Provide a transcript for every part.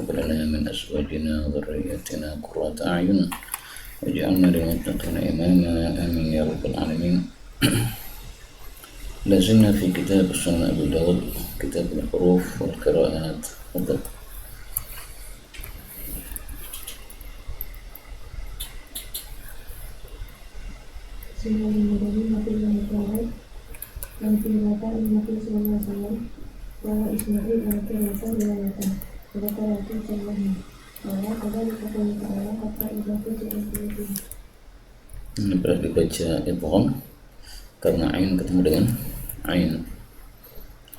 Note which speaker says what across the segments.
Speaker 1: هب لنا من أزواجنا وذرياتنا قرة أعين واجعلنا للمتقين إماما آمين يا رب العالمين. لازلنا في كتاب سنن أبي داود كتاب الحروف والقراءات. تفضل.
Speaker 2: Bismillahirrahmanirrahim. Nabi yang firmata Nabi sallallahu alaihi wasallam bahwa Ismail anaknya Musa riwayatan berkata Rasul sallallahu bahwa pada dikatakan Allah kata ibadah itu.
Speaker 1: Ini pernah dibaca idgham karena ain ketemu dengan ain.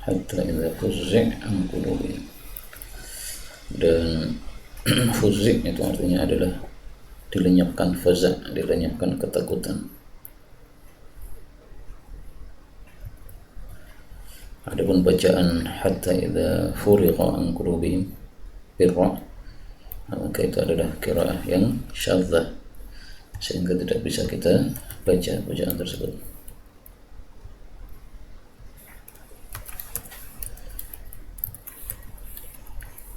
Speaker 1: Hatta idza fuzzi' an qulubihim. Dan fuzzi' itu artinya adalah dilenyapkan, faza', dilenyapkan ketakutan. Adapun bacaan hatta idza furiqa an qulubihim birra, maka itu adalah qiraah yang syadzah sehingga tidak bisa kita baca bacaan tersebut.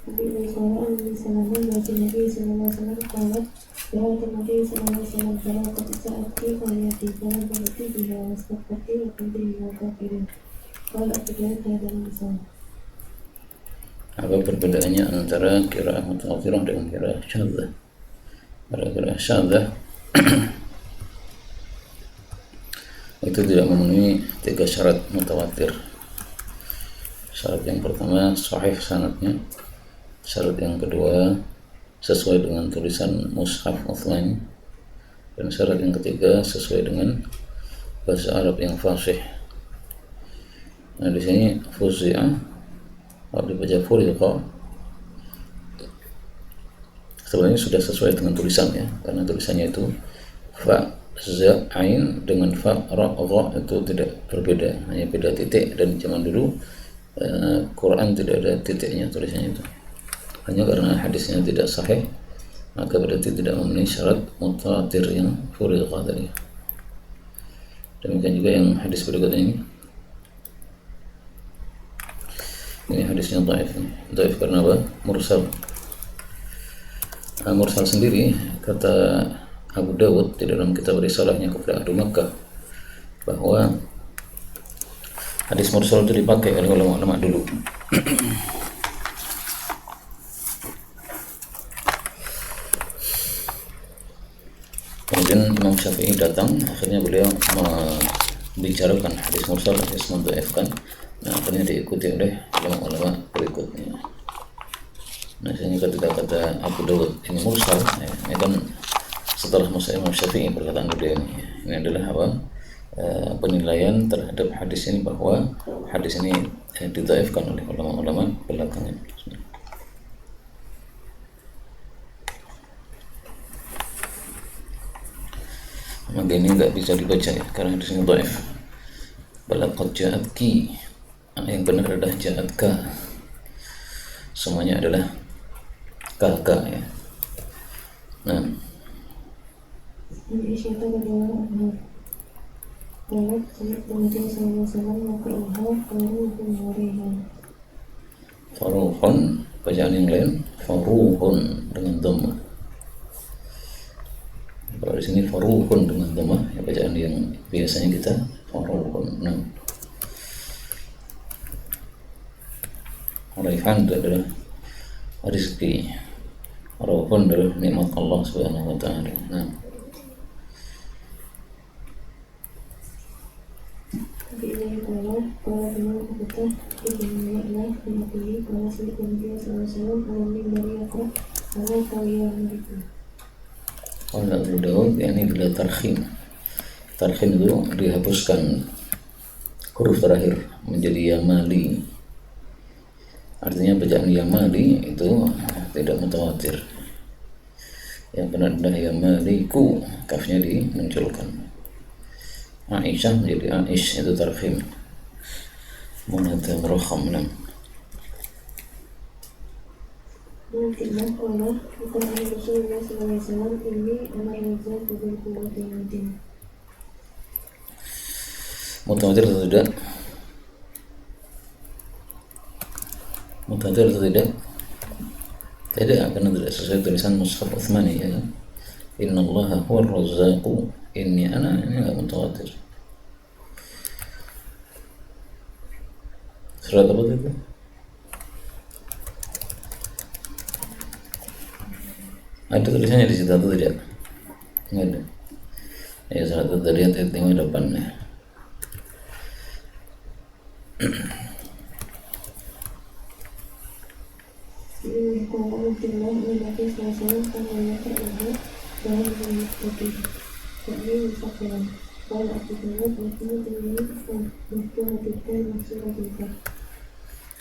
Speaker 2: Nabi sallallahu alaihi wasallam baca Nabi sallallahu alaihi wasallam kalau ya Nabi sallallahu alaihi wasallam kalau ketika aku ayati kalau berarti dia seperti akan dikatakan kalau tidak ada misal.
Speaker 1: Apa perbedaannya antara qiraah mutawatirah dengan qiraah syadzah? Pada qiraah syadzah itu tidak memenuhi 3 syarat mutawatir. Syarat yang pertama sahih sanadnya, syarat yang kedua sesuai dengan tulisan mushaf Utsmani, dan syarat yang ketiga sesuai dengan bahasa Arab yang fasih. Nah, di sini fuzzi'a kalau dibaca furiqa sebenarnya sudah sesuai dengan tulisannya, karena tulisannya itu fa za ain dengan fa ra gha itu tidak berbeda, hanya beda titik, dan zaman dulu Quran tidak ada titiknya tulisannya itu. Hanya karena hadisnya tidak sahih, maka berarti tidak memenuhi syarat mutawatir yang furiqa tadi. Demikian juga yang hadis berikut ini. Ini hadisnya dhaif. Dhaif karena apa? Mursal. Mursal sendiri kata Abu Dawud di dalam kitab risalahnya kepada Ahlu Makkah bahwa hadis mursal itu dipakai oleh ulama-ulama dulu. Kemudian Imam Syafi'i datang, akhirnya beliau membicarakan hadis mursal, hadis mendhaifkan. Nah, akhirnya diikuti oleh ulama-ulama berikutnya. Nah, sehingga ketika kata Abu Dawud ini mursal, ini kan setelah masa Imam Syafi'i perkataan beliau ini adalah apa? Penilaian terhadap hadis ini, bahwa hadis ini didhaifkan oleh ulama-ulama belakangan. Maka ini enggak bisa dibaca ya, karena hadis ini dhaif. Balaqad ja'atki, yang benar adalah ja'atka, semuanya adalah kakak ya. Nah,
Speaker 2: Ini siapa kedua Allah. Kalau Nabi sallallahu alaihi wasallam maqra'aha qalu hum
Speaker 1: faruhun, bacaan yang lain faruhun dengan dhammah. Kalau di sini faruhun dengan dhammah, ya bacaan yang biasanya kita faruhun. Nah, Raifan adalah rezeki, faruhun adalah nikmat Allah Subhanahu wa taala. Nah,
Speaker 2: Ini kalau memang kita dibenarlah dipilih kalau sebelum dia sallallahu alaihi dari aku kalau kalian itu.
Speaker 1: Qala Abu Dawud yakni bila tarkhim. Tarkhim itu dihapuskan huruf terakhir menjadi yamali. Artinya bacaan yamali itu tidak mutawatir. Yang benar adalah yamaliku, kafnya dimunculkan. Aisyah menjadi Aish, itu tarkhim. Munada murakham.
Speaker 2: Mungkinlah Allah bukan Rasulullah SAW ini anak Rasul bukan kuat yang penting.
Speaker 1: Mutawatir atau tidak? Mutawatir atau tidak? Tidak, karena tidak sesuai tulisan Mushaf Utsmani ya kan. Innallaha huwar razzaqu inni ana, ini enggak mutawatir. Surat apa itu? Ada tulisannya di situ atau tidak? Enggak ada. Ya surat Ad-Dzariyat ayat 5 depannya.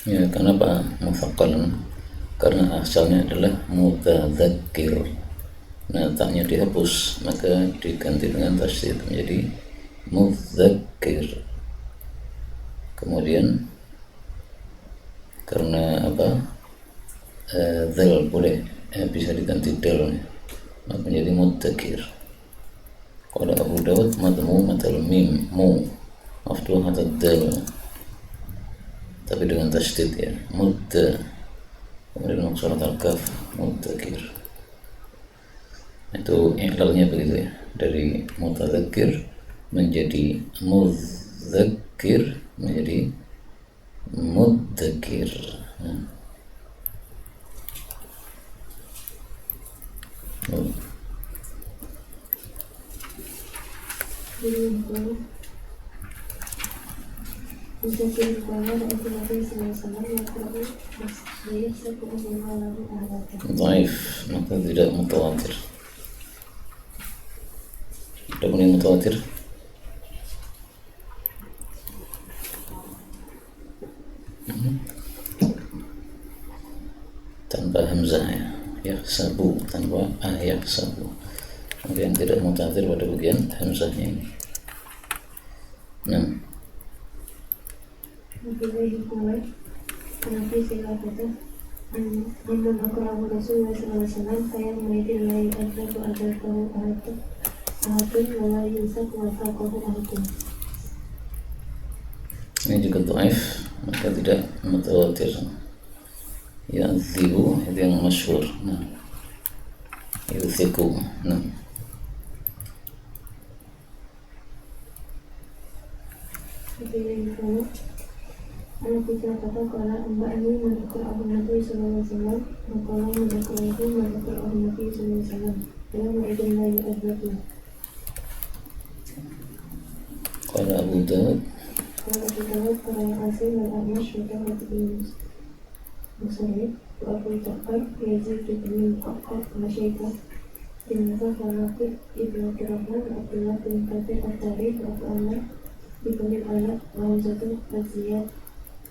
Speaker 1: Ya, kenapa mufakkalan? Karena asalnya adalah mutadzakir. Nah, taknya dihapus, maka diganti dengan tasydid menjadi mudzakir. Kemudian karena apa? Dzal boleh bisa diganti dal, maka menjadi mudzakir. Qala Abu Dawud madmumatul mim mu maftuhatud dal, tapi dengan tasydid ya, mudda. Kemudian surat Al-Kahf mudzakir. Itu i'lalnya begitu ya, dari mutadzakir menjadi mudzakir menjadi mudzakir. Dhaif, maka tidak mutawatir. Ada pun yang mutawatir tanpa hamzah ya, yahsabu tanpa yahsabu. Maka yang tidak mutawatir pada bagian hamzahnya ini. Nah, ini juga dhaif, maka tidak mutawatir. Ya'dzibu itu yang masyhur. Nah, yuthiqu. Nah,
Speaker 2: Anak kita kata kalau mbak ini mendekor Abu Nabi Sallallahu Alaihi Wasallam, maka mendekor itu mendekor Abu Nabi Sallallahu Alaihi Wasallam. Dia mengikuti lagi adabnya.
Speaker 1: Qala Abu Dawud.
Speaker 2: Kalau kita lihat kalau yang asli dan Ahmad sudah mati Muslim, Abu Bakar Yazid bin Qaqat Masyaikah bin Zafar Ibnu Kirahman Abdullah bin Kathir At-Tarikh Abu Amr Ibnu Anak Hamzatu Az-Ziyad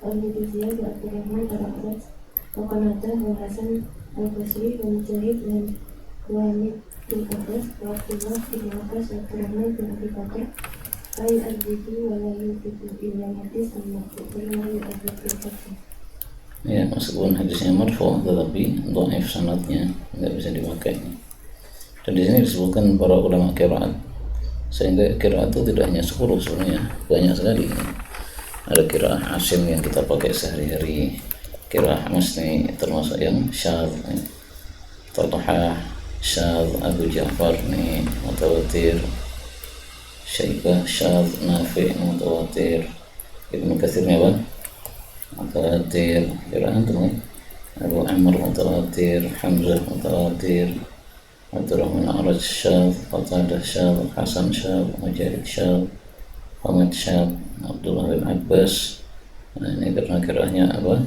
Speaker 2: Al-Ziyad Abdurrahman Al-Abbas Waqanata Al-Hasan Al-Basri Al-Mujahid dan Wahid bin Abbas Abdullah bin Abbas Abdurrahman bin Abi Bakar Ay al-Bidu walayu bidu illa hadis al-maksud walayu al-Bidu.
Speaker 1: Ya, meskipun hadisnya marfu tetapi dhaif sanadnya, enggak bisa dipakai. Dan di sini disebutkan para ulama qiraat, sehingga qiraat itu tidak hanya 10 sebenarnya, banyak sekali. Ada qiraat Asim yang kita pakai sehari-hari, qiraat Masni termasuk yang syadz, Talhah syadz, Abu Ja'far nih mutawatir, Syaibah syadz, Nafi mutawatir, Ibnu Katsir apa? Mutawatir, qiraat itu Abu Amr mutawatir, Hamzah mutawatir, Abdurrahman Araj syadz, Qatadah syadz, Hasan syadz, Mujahid syadz, Hamad syadz, Abdullah bin Abbas. Nah, ini karena qiraatnya apa?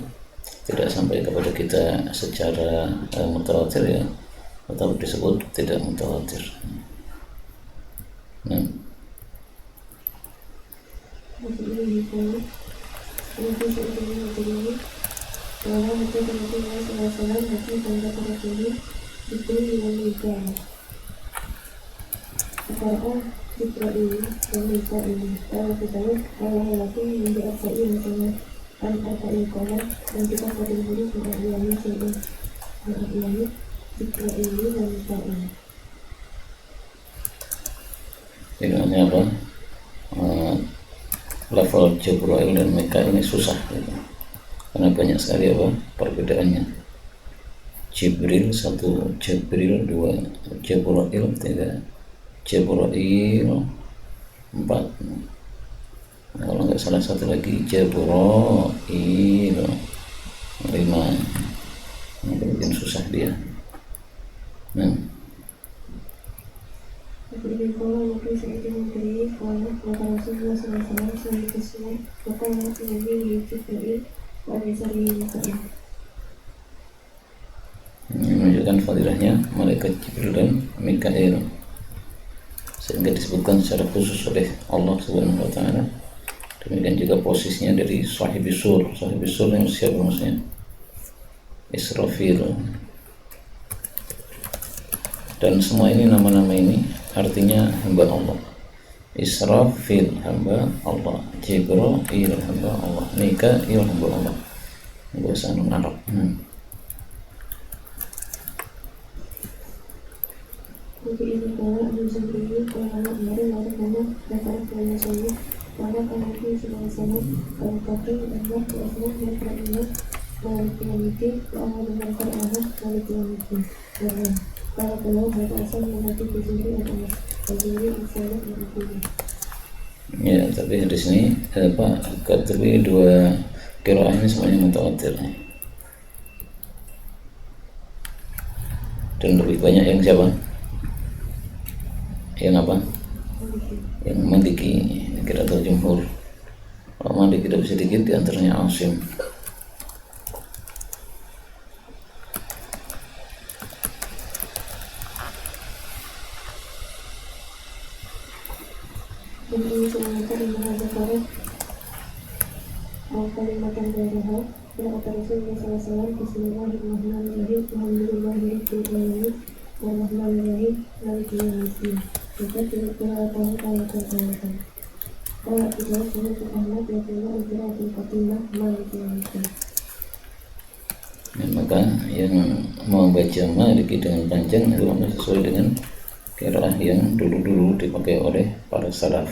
Speaker 1: Tidak sampai kepada kita secara mutawatir ya, atau disebut tidak mutawatir. Nah,
Speaker 2: Jibril dan Mika ini kalau kita lihat Allah lagi menjadi apa ini misalnya apa ini kalau dan kita pada dulu tidak dialami sehingga dialami Jibril ini dan Mika ini.
Speaker 1: ini namanya apa? Level Jibril dan Mika ini susah gitu. Karena banyak sekali apa perbedaannya. Jibril 1, Jibril 2, Jibril 3, Jibril 4. Nah, kalau nggak salah satu lagi Jibril 5. Nah, bikin susah dia. Nah,
Speaker 2: Jadi kalau mungkin saya memberi kalau maka Rasulullah SAW selalu kesuai maka Nabi Jibril pada sari Mikail.
Speaker 1: ini menunjukkan fadilahnya malaikat Jibril dan Mikail, sehingga disebutkan secara khusus oleh Allah Subhanahu wa taala. Demikian juga posisinya dari Sahibis Sur. Sahibis Sur yang siapa maksudnya? Israfil. Dan semua ini nama-nama ini artinya hamba Allah. Israfil hamba Allah, Jibril hamba Allah, Mikail hamba Allah. Bahasa Arab.
Speaker 2: Untuk ini kalau Musa ini kalau kemarin lalu mana dapat punya saya pada Nabi SAW kalau kafir Allah Tuhan yang pernah mengikuti Allah dengan Allah mengikuti kalau kalau mereka asal mengerti sendiri Allah sendiri insyaallah mengikuti.
Speaker 1: Ya, tapi di sini tapi dua qiraah ini semuanya mutawatir. Dan lebih banyak yang siapa? Yang apa? Yang Maliki, qiraatul jumhur. Kalau Maliki tidak sedikit di antaranya Asim.
Speaker 2: Dan ini sebenarnya yang mengajar kalimatan berdoa kata Rasulullah SAW Bismillahirrahmanirrahim Alhamdulillahirabbil alamin Arrahmanirrahim Maliki yaumiddin. Maka kira-kira tahu ayat-ayat. Kalau kita sudah Ahmad ya Allah Al-Qur'anul Fatimah Maliki yaumiddin.
Speaker 1: Ya, maka yang mau baca Maliki dengan panjang itu sesuai dengan qiraah yang dulu-dulu dipakai oleh para salaf.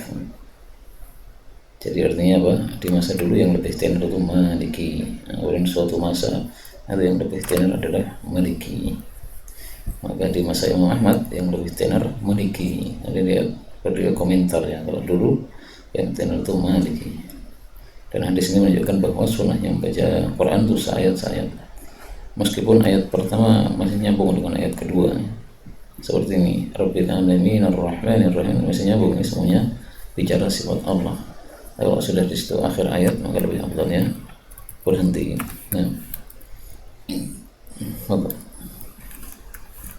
Speaker 1: Jadi artinya apa? Di masa dulu yang lebih tenar itu Maliki. Nah, suatu masa ada yang lebih tenar adalah Maliki. Maka di masa Imam Ahmad yang lebih tenar Maliki. Jadi dia komentar ya, kalau dulu yang tenar itu Maliki. Dan hadis ini menunjukkan bahwa sunnahnya membaca Quran itu seayat-ayat. Meskipun ayat pertama masih nyambung dengan ayat kedua. Seperti ini, Rabbil alamin ar-rahmanir rahim, masih nyambung, ini semuanya bicara sifat Allah. Kalau sudah di situ akhir ayat maka lebih afdalnya berhenti. Nah, apa?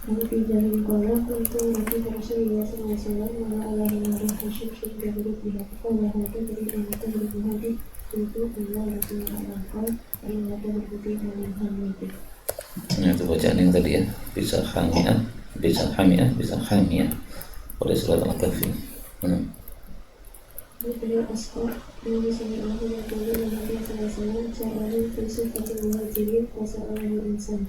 Speaker 2: Nabi Jalil Qala untuk Nabi Rasulullah SAW mana Allah mengarah hasil surga berpihak Allah itu dari anggota berpihak untuk Allah Rasulullah Qala anggota berpihak dalam hal itu.
Speaker 1: Nah, itu bacaan yang tadi ya, bisa hamiah, bisa hamiah, bisa hamiah pada surat Al-Kahfi.
Speaker 2: Beliau asal Nabi Sallallahu Alaihi Wasallam sa'alu fi sifatil muhajirin wa sa'alu insan.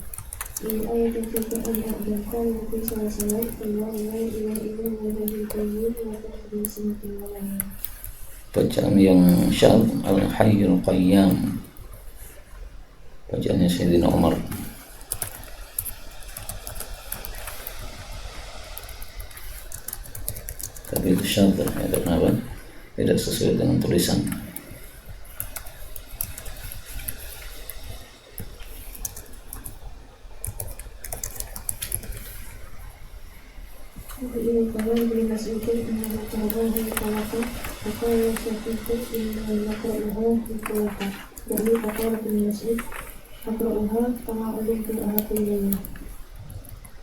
Speaker 2: Ini ayat yang Al-Quran dan qala Nabi Sallallahu Alaihi Wasallam Allah la ilaha illa huwal qayyum wa ta'ala sinnatin wa layl.
Speaker 1: Bacaan yang syad al-hayyul qayyam, bacaannya Sayyidina Umar. Tapi itu syad ya, karena apa? Tidak sesuai dengan tulisan.
Speaker 2: Ini kalau beri masukkan dengan cara yang kalapa, maka yang satu ini makra'uha dikolaka. Jadi kata beri masuk, makra'uha kama ulun ke ahad ini.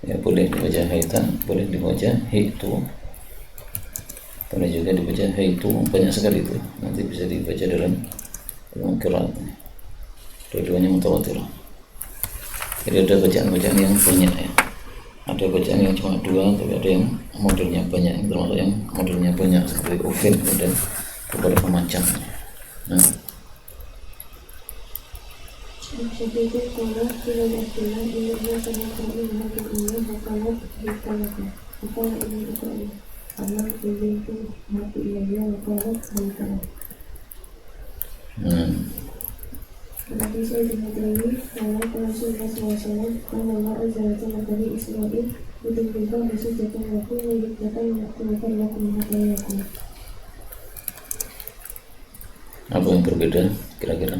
Speaker 1: Ya, boleh dibaca haita, boleh dibaca hitu. Boleh juga dibaca itu, banyak sekali itu. Nanti bisa dibaca dalam qiraat. Dua-duanya mutawatir. Jadi ada bacaan-bacaan yang banyak ya. Ada bacaan yang cuma dua, tapi ada yang modelnya banyak. Termasuk yang modelnya banyak seperti Ufin dan beberapa macam. Nah,
Speaker 2: Jadi kalau tidak berjalan ini adalah sama-sama menghadap Allah makalah dikalahkan. Maka ini itu Allah itu mati ia makalah dikalahkan. Nabi Sayyidina Allah Rasulullah SAW karena Allah Azza wa Jalla Bani Israel untuk juga bersujakan lakum wajibkan waktu lakum hatayakum.
Speaker 1: Apa yang berbeda kira-kira?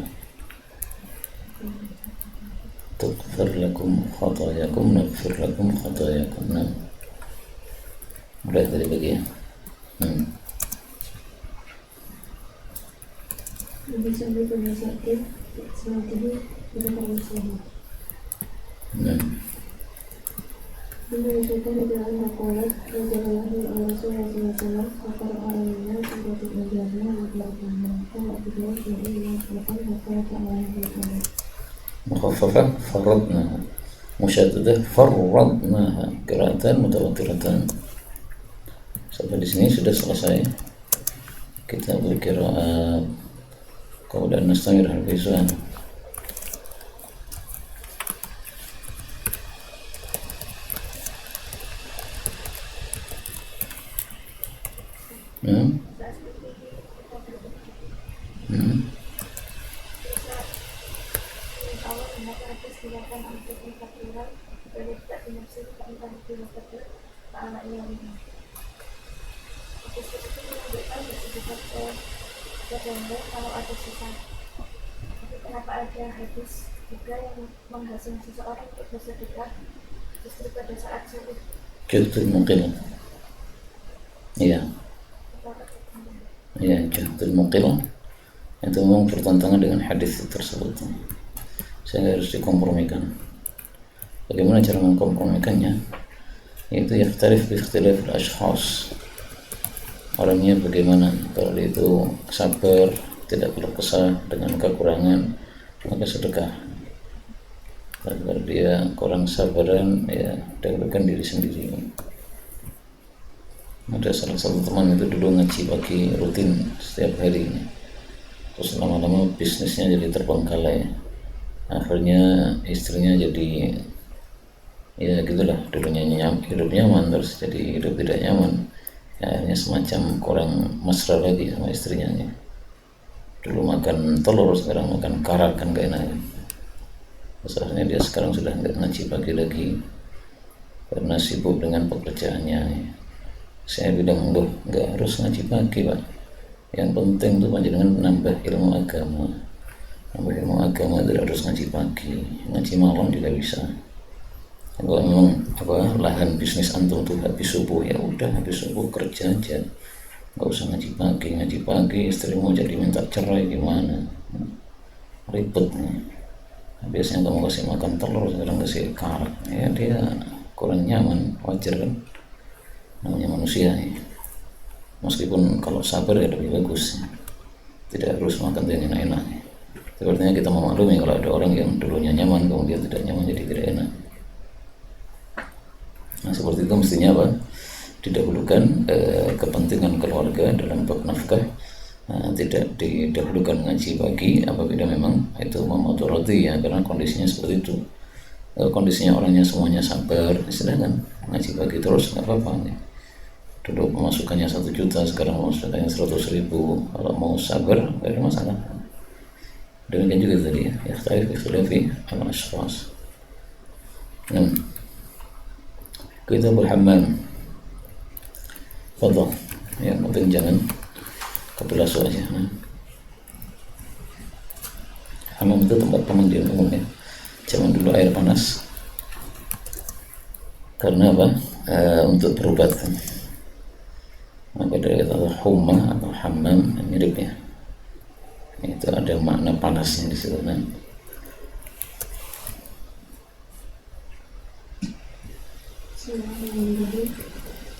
Speaker 1: Tughfar lakum khatayakum naghfir lakum khatayakum. Nah, udah tadi bagi ya.
Speaker 2: Nabi sampai ke masyarakat selanjutnya kita akan bersama. Bima yusufkan adalah makolat Rajalallahu Rasulullah SAW Fakar alamnya Suratul Ujamnya Mutlakannya Kalau kedua Jadi mengatakan Fakar ta'ala
Speaker 1: Mukhaffafah faradnaha, musyaddadah farradnaha, qira'atan mutawatiratan. Sampai di sini sudah selesai kita berqira'at. Kemudian nastamir al-bizan.
Speaker 2: Kalau ada sisa, tapi kenapa ada hadis juga yang menghasilkan seseorang untuk bersedekah justru pada saat sulit?
Speaker 1: Juhdul muqil. Iya, juhdul muqil itu memang bertentangan dengan hadis tersebut, sehingga harus dikompromikan. Bagaimana cara mengkompromikannya? Itu yakhtalif bi ikhtilafil ashkhas. Orangnya bagaimana, kalau dia itu sabar, tidak keluh kesah dengan kekurangan, maka sedekah. Kalau dia kurang sabaran, ya dahulukan diri sendiri. Ada salah satu teman itu dulu ngaji pagi rutin setiap hari, terus lama-lama bisnisnya jadi terbengkalai. Akhirnya istrinya jadi ya gitulah, dulunya hidup nyaman terus jadi hidup tidak nyaman. Akhirnya semacam kurang mesra lagi sama istrinya. Dulu makan telur, sekarang makan karak, kan gak enak. Terus akhirnya dia sekarang sudah nggak ngaji pagi lagi karena sibuk dengan pekerjaannya. Saya bilang, loh, nggak harus ngaji pagi Pak, yang penting tuh panjenengan menambah ilmu agama. Nambah ilmu agama tidak harus ngaji pagi, ngaji malam juga bisa. Kalau memang lahan bisnis antum tuh habis subuh, ya udah habis subuh kerja aja, nggak usah ngaji pagi istrimu jadi minta cerai gimana, ribet nih. Biasanya kamu kasih makan telur, sekarang kasih karak, ya dia kurang nyaman, wajar kan, namanya manusia ya. Meskipun kalau sabar ya lebih bagus, tidak harus makan yang enak-enak. Sepertinya kita memaklumi kalau ada orang yang dulunya nyaman kemudian tidak nyaman jadi tidak enak. Nah seperti itu mestinya apa? Didahulukan kepentingan keluarga dalam bab nafkah, tidak didahulukan ngaji pagi apabila memang itu memudarati ya, karena kondisinya seperti itu. Kondisinya orangnya semuanya sabar, silahkan ngaji pagi terus, nggak apa-apa nih. Dulu pemasukannya 1 juta, sekarang pemasukannya 100.000. Kalau mau sabar nggak ada masalah. Demikian juga tadi ya, ikhtilafi al-ashkhas. Kita berhammam, fadhal, yang penting jangan kebelasu aja. Hammam itu tempat pemandian umum ya. Zaman dulu air panas, karena apa? Untuk berobat. Maka dari kata humma atau hammam miripnya. Itu ada makna panasnya di situ.
Speaker 2: Bismillahirrahmanirrahim.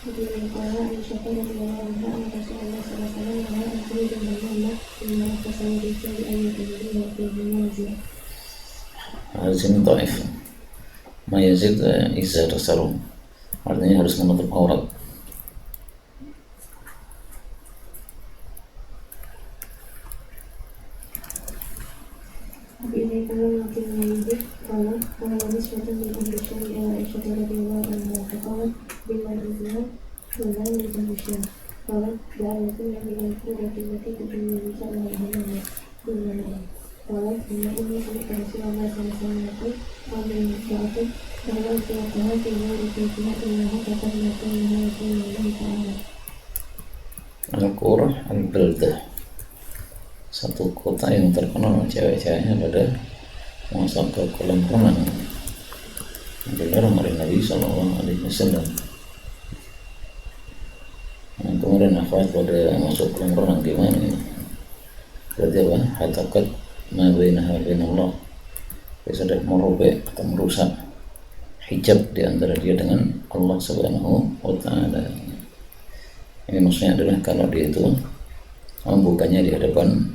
Speaker 2: Hadirin qala Aisyah radhiyallahu anha Rasulullah sallallahu alaihi wasallam akhiru dengan Allah inna tasawwur di ayat ini wa fi
Speaker 1: Hazin dhaif. Ma yazid izar sarum. Artinya harus menutup aurat.
Speaker 2: Ini kalau makin lanjut kalau nisbatan min ahli syariah Aisyah radhiyallahu anha faqalat bima rizal wala yuzamisya qalat ja'alatu yang minalku wa timati kudunya bisa lahirnya dunia. قالت إن أمي سمعت رسول الله صلى الله عليه وسلم يقول قال امرأة تغيرت وقتها في غير بيتها إلا هتكت ما كانها يكون الله تعالى.
Speaker 1: Al-Qurah Al-Baldah, satu kota yang terkenal cewek-ceweknya pada masuk ke kolam renang dilarang oleh Nabi Sallallahu Alaihi Wasallam. Kemudian akhwat pada masuk kolam renang gimana ini? Berarti apa? Hatakat ma bainaha bainallah, sudah merobek atau merusak hijab di antara dia dengan Allah Subhanahu wa Ta'ala. Ini maksudnya adalah kalau dia itu bukannya di hadapan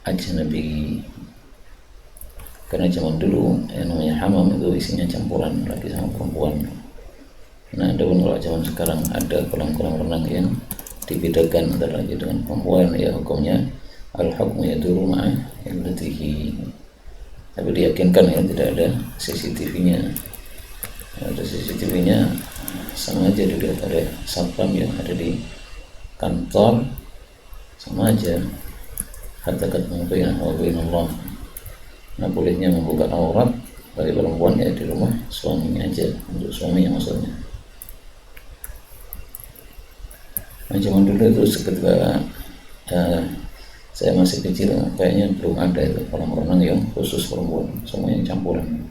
Speaker 1: ajnabi, karena zaman dulu yang namanya hamam itu isinya campuran laki sama perempuan. Nah, adapun kalau zaman sekarang ada kolam-kolam renang yang dibedakan antara laki dengan perempuan, ya hukumnya al-hukmu yaduru ma'a illatihi. Tapi diyakinkan ya tidak ada CCTV-nya. Ada CCTV-nya sama aja dilihat oleh satpam yang ada di kantor, sama aja. Hatta katmu bainah wa bainallah. Nah, bolehnya membuka aurat bagi perempuan ya di rumah suaminya aja, untuk suaminya maksudnya. Nah, zaman dulu itu seketika saya masih kecil, kayaknya belum ada itu kolam renang yang khusus perempuan, semuanya campuran,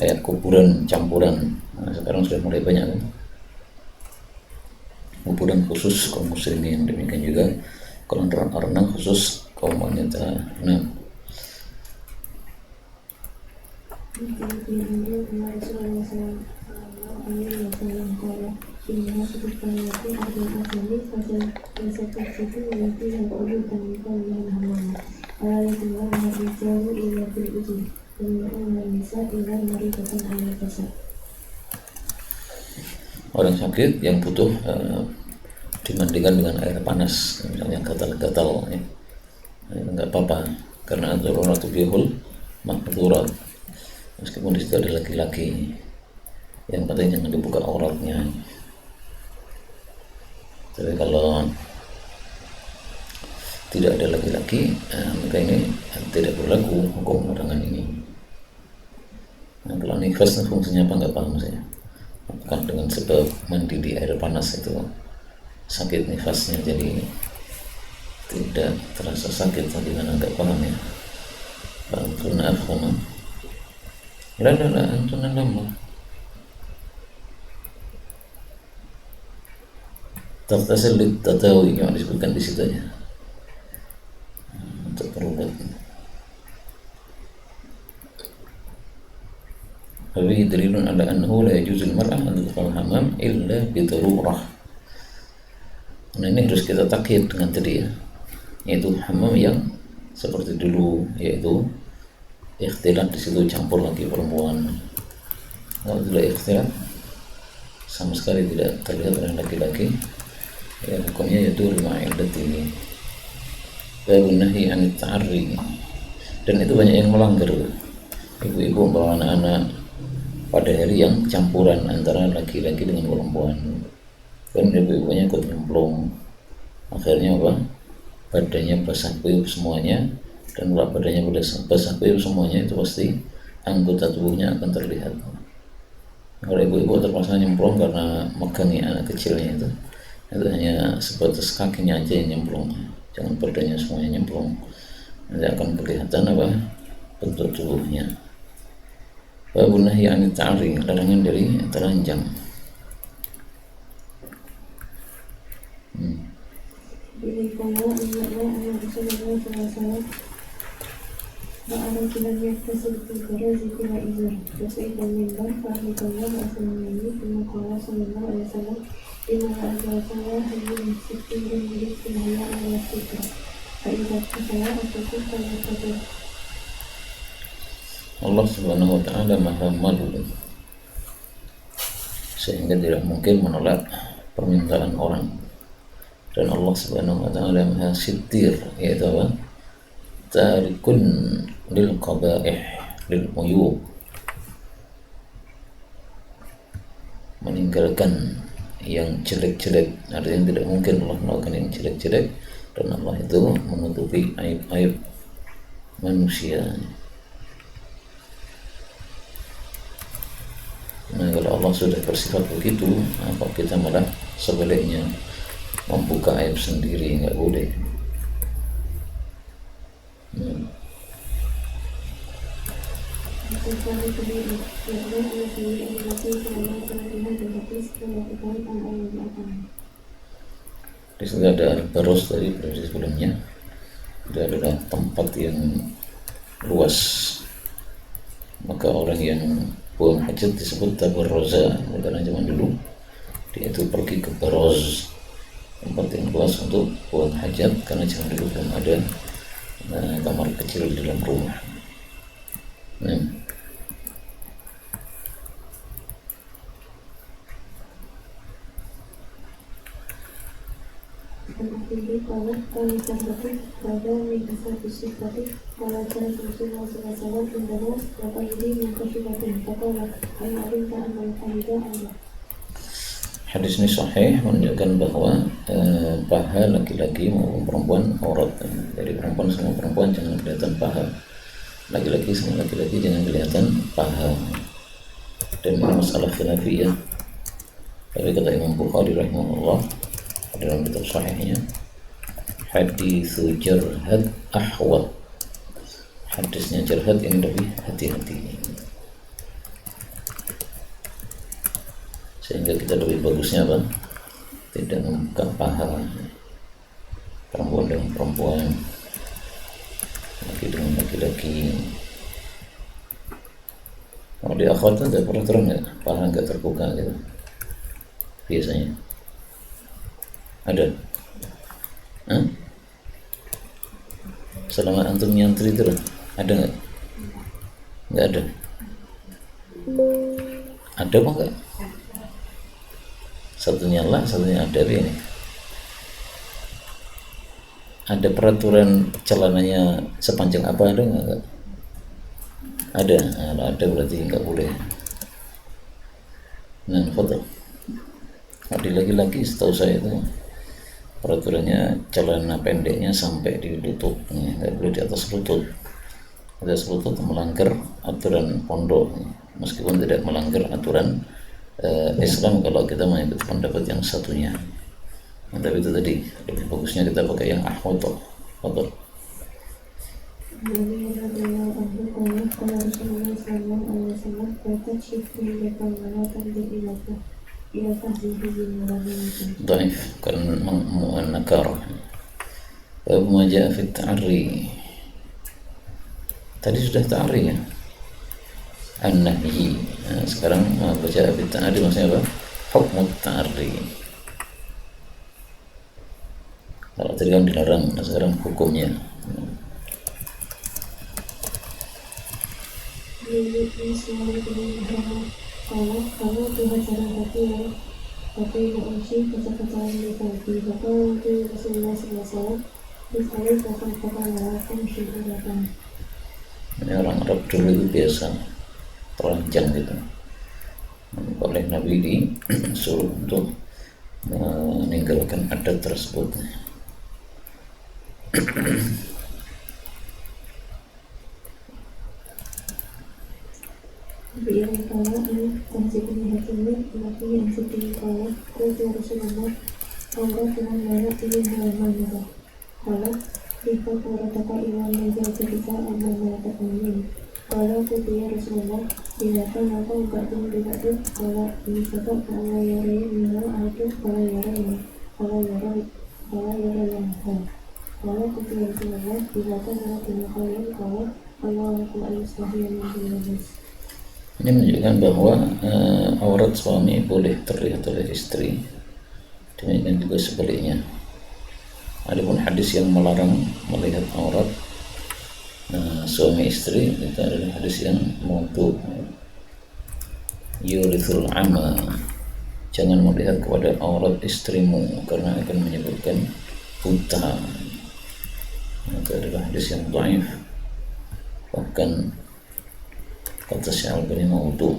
Speaker 1: kayak kuburan campuran. Nah, sekarang sudah mulai banyak kan kuburan khusus kaum muslimin, demikian juga kolam renang khusus kaum wanita. Nah, إنها تذكر يكون أهل الأصل فستكشف التي يقول تنبيها الهمام ولا يتبعها الرجال إلا في الإذن ويدعون النساء إلى مريضة أو الفساد. Orang sakit yang butuh dimandikan dengan air panas, misalnya gatal-gatal, ya, enggak apa-apa, karena darurat bihul makdurat, meskipun di situ ada laki-laki, yang penting jangan dibuka auratnya. Tapi kalau tidak ada laki-laki, maka ini tidak berlaku hukum larangan ini. Nah, kalau nifas fungsinya apa nggak paham saya. Apakah dengan sebab mandi di air panas itu sakit nifasnya jadi tidak terasa sakit, bagaimana nggak paham ya. Antuna afhama. La antuna lamma. Tertasil tatawi yang disebutkan di situ aja untuk berobat. Tapi dalilun ala annahu la yajuzul mar'ah an tadkhul hamam illa bi darurah. Nah, ini harus kita takkid dengan tadi ya, yaitu hamam yang seperti dulu, yaitu ikhtilat di situ campur laki perempuan. Kalau tidak ikhtilat sama sekali tidak terlihat oleh laki-laki, ya hukumnya yaitu ma'ilati babun nahi anit ta'arri. Dan itu banyak yang melanggar, ibu-ibu membawa anak-anak pada hari yang campuran antara laki-laki dengan perempuan, kan ibu-ibunya ikut nyemplung, akhirnya apa, badannya basah kuyup semuanya. Dan kalau badannya basah kuyup semuanya, itu pasti anggota tubuhnya akan terlihat. Kalau ibu-ibu terpaksa nyemplung karena megangi anak kecilnya itu hanya sebatas kakinya aja yang nyemplung, jangan badannya semuanya nyemplung, nanti akan kelihatan apa, bentuk tubuhnya. Babun nahyi anit ta'arri, larangan dari telanjang.
Speaker 2: Ini kalau ingatlah anak Rasulullah SAW وأردت لم يتصل في الفراز بلا إزار وسئل المنبر فأحمد الله أسلمني ثم قال صلى الله عليه وسلم إن أزواج واحد من 60 يريد الحياء والستر فإذا اتقيا أتقوا فليتقوا. Allah Subhanahu wa Ta'ala Maha Malu, sehingga tidak mungkin menolak permintaan orang. Dan Allah Subhanahu wa Ta'ala Maha Sittir, yaitu apa? Tarikun lil qaba'ih lil uyub, meninggalkan yang jelek-jelek. Artinya tidak mungkin Allah melakukan yang jelek-jelek, dan Allah itu menutupi aib-aib.
Speaker 1: manusia. Nah, kalau Allah sudah bersifat begitu, apa kita malah sebaliknya membuka aib sendiri? Nggak boleh. Di situ ada Al-Baros dari periode sebelumnya. Itu adalah tempat yang luas, maka orang yang buang hajat disebut tabarroza, karena zaman dulu dia itu pergi ke baroz, tempat yang luas untuk buang hajat, karena zaman dulu belum ada kamar kecil di dalam rumah.
Speaker 2: Tinggi kalau terbentuk pada minasa sifati kalau cara Rasulullah SAW indahnya kata ini yang kesifatnya kata ayat amal faidah Allah.
Speaker 1: Hadis ini sahih, menunjukkan bahwa paha laki-laki maupun perempuan aurat. Jadi perempuan sama perempuan jangan kelihatan paha, laki-laki sama laki-laki jangan kelihatan paha. Dan ini masalah khilafiyah. Tapi kata Imam Bukhari rahimahullah dalam kitab sahihnya, hadis jarhad ahwat, hadisnya jarhad ini lebih hati-hati, sehingga kita lebih bagusnya apa? Tidak membuka paha perempuan dengan perempuan, laki dengan laki-laki. Kalau di akhwat ada peraturan nggak? Paha nggak terbuka gitu biasanya? Ada? Selama antum nyantri terus ada nggak? Nggak ada. Ada apa nggak? Satunya lah, satunya ada. Ini ada peraturan celananya sepanjang apa, ada nggak? Ada. Nah, ada berarti nggak boleh. Nah, foto. Ada laki-laki setahu saya itu peraturannya celana pendeknya sampai di lutut, nggak boleh di atas lutut. Di atas lutut melanggar aturan pondok, meskipun tidak melanggar aturan Islam kalau kita mengikuti pendapat yang satunya. Tapi itu tadi lebih bagusnya kita pakai yang ahwat. Foto. Dhaif karena nakar. Ma jaa fi ta'ri. Tadi sudah ta'ri ya, an-nahyi. Nah, sekarang ma jaa fi ta'ri maksudnya apa? Hukm ta'ri. Kalau tadi kan dilarang, nah sekarang hukumnya.
Speaker 2: Kalau Tuhan sarang tapi mengunci kata-kata yang diganti bapak untuk Rasulullah SAW terus ada kata-kata lawakan syurgatan.
Speaker 1: Ini orang Arab dulu itu biasa terancam gitu oleh Nabi disuruh untuk meninggalkan adat tersebut.
Speaker 2: Biar kalau ini konsepnya hasilnya tapi yang sedih kalau Rasulullah Allah Tuhan banyak ini halaman juga kalau jika kata iman menjadi kita aman mengatakan ini kalau dia Rasulullah dilakukan apa enggak pun tidak tuh kalau ini sebab kalau yare minal atau kalau yare ini kalau yare yang kalau dia Rasulullah dilakukan apa kalau aku al-mustahil yang
Speaker 1: Ini menunjukkan bahwa aurat suami boleh terlihat oleh istri, demikian juga sebaliknya. Adapun hadis yang melarang melihat aurat suami istri itu adalah hadis yang mautu, yurithul ama, jangan melihat kepada aurat istrimu karena akan menyebabkan buta. Itu adalah hadis yang dhaif, bahkan kata Syalbani maudu.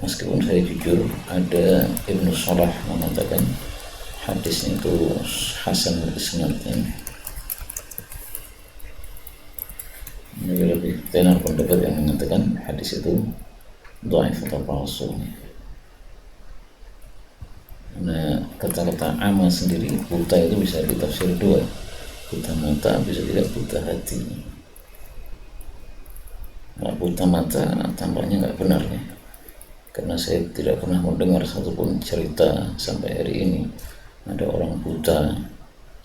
Speaker 1: Meskipun saya jujur, ada Ibnu Salah mengatakan hadisnya itu hasan isnad. tenar pendapat yang mengatakan hadis itu dhaif atau palsu. Nah, kata-kata ama sendiri, buta itu bisa ditafsir dua, buta mata, bisa juga buta hati. Nah, buta mata tampaknya nggak benar ya, karena saya tidak pernah mendengar satupun cerita sampai hari ini ada orang buta,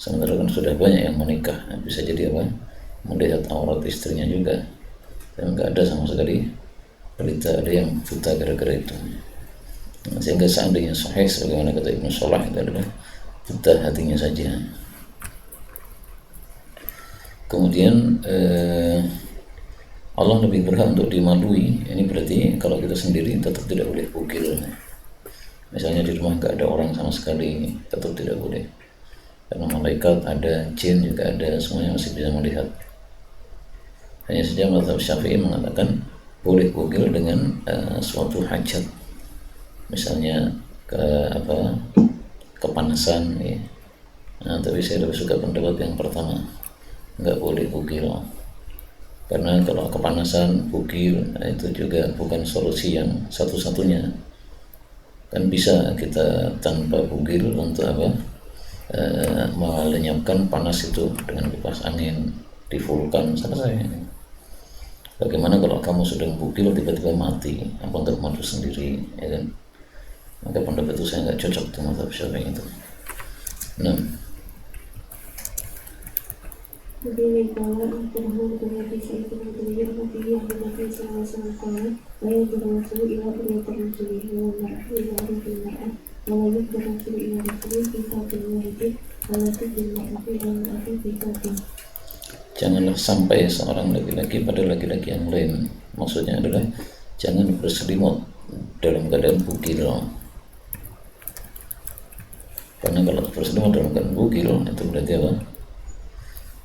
Speaker 1: sementara kan sudah banyak yang menikah. Nah, bisa jadi apa? Melihat aurat istrinya juga, dan nggak ada sama sekali berita ada yang buta gara-gara itu. Nah, sehingga seandainya sahih sebagaimana kata Ibnu Salah, itu adalah buta hatinya saja. Kemudian Allah lebih berhak untuk dimaklui. Ini berarti kalau kita sendiri tetap tidak boleh bugil. Misalnya di rumah nggak ada orang sama sekali, tetap tidak boleh, karena malaikat ada, jin juga ada, semuanya masih bisa melihat. Hanya saja mazhab Syafi'i mengatakan boleh bugil dengan suatu hajat, misalnya kepanasan ya. Nah, tapi saya lebih suka pendapat yang pertama, nggak boleh bugil, karena kalau kepanasan bugil, nah itu juga bukan solusi yang satu-satunya. Kan bisa kita tanpa bugil untuk melenyapkan panas itu dengan kipas angin di vulkan selesai. Bagaimana kalau kamu sedang bugil tiba-tiba mati, apa nggak mati sendiri, ya kan? Maka pendapat itu saya nggak cocok dengan mazhab Syafi'i itu. Nah,
Speaker 2: Nabi qala Al-Qur'an berarti saya itu menunjukkan Nabi yang Nabi SAW qala la yadurrasul ila rasulih wa mar'u ila mar'ah wa la yadurrasul ila rasulih fi fatil wahid wa la yadurrasul ila mar'ati fi fatil.
Speaker 1: Janganlah sampai seorang laki-laki pada laki-laki yang lain. Maksudnya adalah jangan berselimut dalam keadaan bugil. Karena kalau berselimut dalam keadaan bugil, itu berarti apa?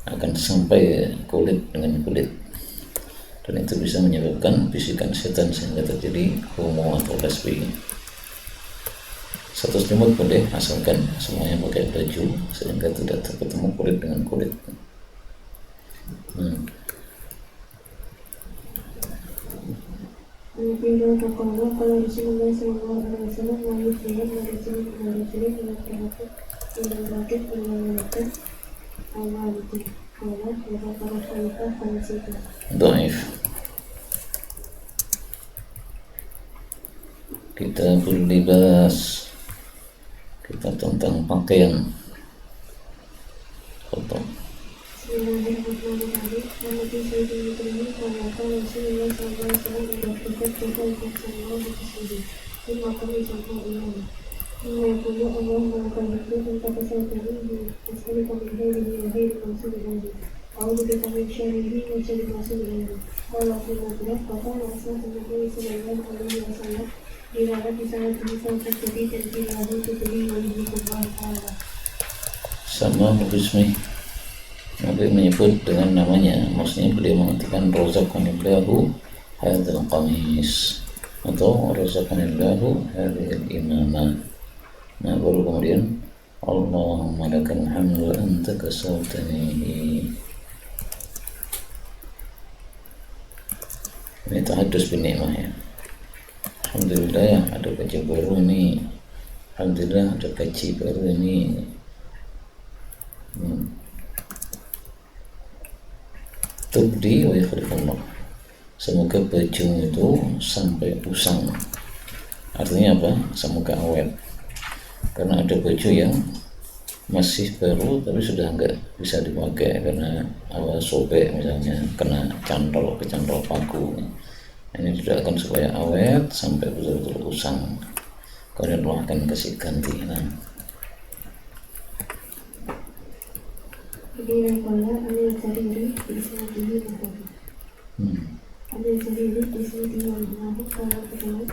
Speaker 1: Akan sampai kulit dengan kulit, dan itu bisa menyebabkan bisikan setan sehingga terjadi homo atau lesbi. Satu selimut boleh asalkan semuanya pakai baju sehingga tidak ketemu kulit dengan kulit.
Speaker 2: Nabi qala qala Rasulullah sallallahu alaihi wasallam wa yuslimu wa yuslimu wa yuslimu wa yuslimu ila rakat ila rakat awaliti qala wa qala khalifah khalifah
Speaker 1: Dhaif. Kitabul libas, kita tentang pakaian. Foto.
Speaker 2: Bismillahirrahmanirrahim. Nabi Sayyidina Ibrahim qala Rasulullah sallallahu alaihi wasallam berkata kepada sallallahu alaihi wasallam, "Inna kami sama iman." Inna yaqulu Allah maka itu tentang kesehatan ini, asal kami hari wa hari masuk ini. A'udzu bika min syarrihi wa syarri ma sunni. Qala Rasulullah kata Rasulullah sallallahu alaihi wasallam, "Dirawat di saat bisa terjadi dan dirawat terjadi oleh Allah Taala."
Speaker 1: Sama bismi, Nabi menyebut dengan namanya, maksudnya beliau mengatakan razaqanillahu hadzal qamis atau razaqanillahu hadzal imamah. Nah, baru kemudian Allahumma lakal hamdu anta kasawtanihi. Ini tahadus bin ni'mah ya. Alhamdulillah ya, ada baju baru ini. Alhamdulillah ada baju baru ini. Tubdi wa yakhlifullah. Semoga baju itu sampai usang. Artinya apa? Semoga awet. Karena ada baju yang masih baru tapi sudah enggak bisa dipakai karena awal sobek, misalnya kena kecantol paku. Ini didoakan supaya awet sampai betul-betul usang. Kemudian Allah akan kasih ganti.
Speaker 2: Jadi qala al-Sariri bismihi muhammad. Al-Sariri bismihi muhammad qala ta'ala.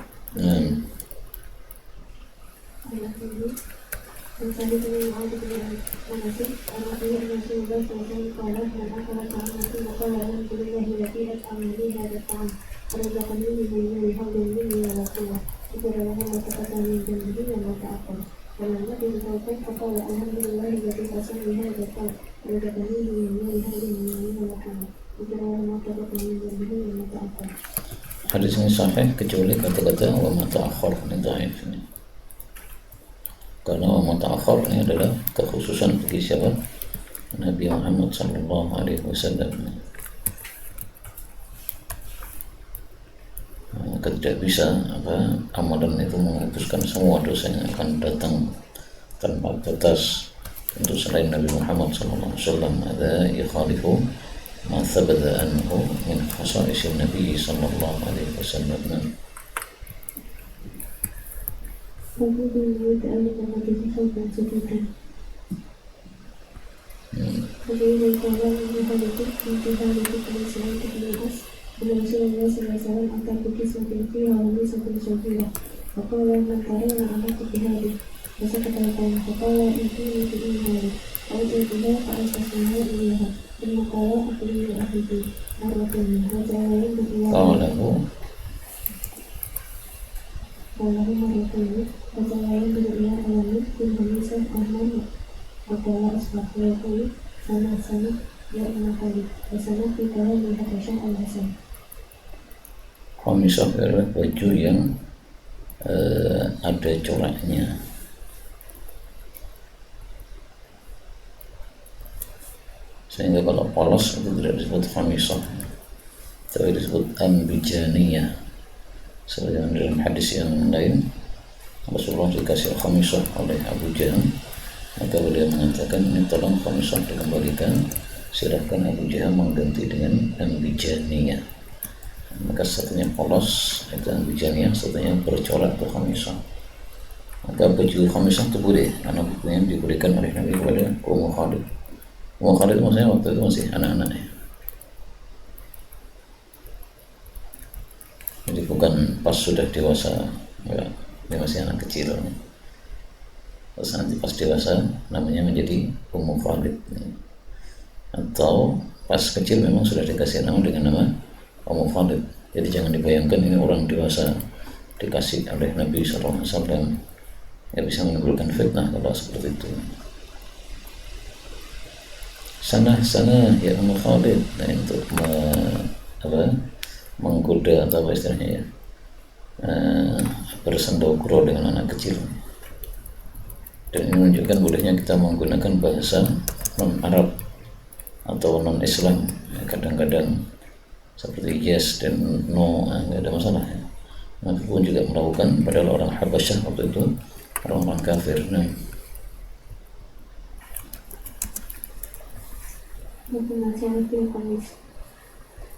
Speaker 2: Ayat ini Al-Sariri dengan ayat ini manasik Al-Sariri Rasulullah SAW qala man akala ta'amati maka layan kulillahi lati at'amani hadha ta'am Al-Zakani minni hawdin minni wa lakuwa Itu adalah mata-kata min jambihi wa mata-akal. Karena disampaikan kata alhamdulillah jadi pasal lihat datang berkata ini hal ini melakukan. Jika orang mata kata min jambihi wa
Speaker 1: sahih kecuali kata-kata wa ma ta'akhkhar, ini dhaif ini. Karena wa ma ta'akhkhar ini adalah kekhususan bagi siapa? Nabi Muhammad sallallahu alaihi wasallam. Maka tidak bisa amalan itu menghapuskan semua dosa yang akan datang tanpa batas untuk selain Nabi Muhammad sallallahu alaihi wasallam. Ada yukhalifu ma thabata anhu min khasa'is Nabi sallallahu alaihi wasallam.
Speaker 2: Kemudian ta'ala nama dirikan dan sebutan. Kemudian ta'ala nama dirikan Islam kebenaras Rasulullah SAW akan pergi semakin fiha wa semakin syafirah. Faqala man tarana anak bihadi. Masa katakan faqala itu imani. Al-Jadilah al-Asmaha iyaha. Dan maqala akhiri akhiri. Marwatun hajawain beriyaha. Wallahu marwatun hajawain beriyaha alamin. Kun hamisan ahman. Faqala asbah yaqulu sana ya imakali. Wasana fikara lihatashan al-hasan. Khamisah adalah baju yang ada coraknya. Sehingga kalau polos itu tidak disebut khamisah, tapi disebut ambijaniyah. Sebagaimana dalam hadis yang lain, Rasulullah dikasih khamisah oleh Abu Jahal, maka beliau mengatakan, ini tolong khamisah dikembalikan, silahkan Abu Jahal mengganti dengan ambijaniyah. Maka satunya polos itu ambijaniyah, satunya bercorak atau khamisah. Maka baju khamisah itu boleh, karena bukunya diberikan oleh Nabi kepada Ummu Khalid. Ummu Khalid maksudnya waktu itu masih anak-anaknya, jadi bukan pas sudah dewasa, enggak, dia masih anak kecil. Terus nanti pas dewasa namanya menjadi Ummu Khalid, atau pas kecil memang sudah dikasih nama dengan nama Ummu Khalid. Jadi jangan dibayangkan ini orang dewasa dikasih oleh Nabi SAW, ya bisa menimbulkan fitnah kalau seperti itu. Sana ya Ummu Khalid, nah untuk menggoda atau apa istilahnya ya, bersendogro dengan anak kecil. Dan ini menunjukkan bolehnya kita menggunakan bahasa non-Arab atau non-Islam. Kadang-kadang seperti yes dan no, nggak ada masalah ya. Nabi pun juga melakukan padahal orang Habasyah waktu itu orang-orang kafir.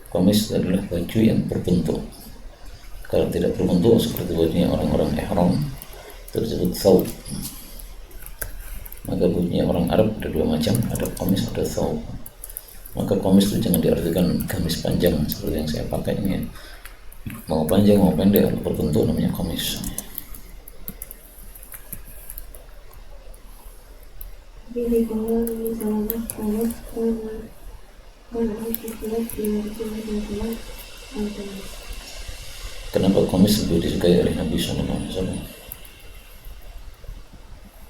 Speaker 2: Qamis adalah baju yang berbentuk. Kalau tidak berbentuk seperti bajunya orang-orang ihram itu disebut thawb. Maka bajunya orang Arab ada dua macam, ada qamis, ada thawb. Maka qamis itu jangan diartikan gamis panjang seperti yang saya pakai ini, mau panjang mau pendek, berbentuk namanya qamis. Kenapa qamis lebih disukai oleh Nabi SAW?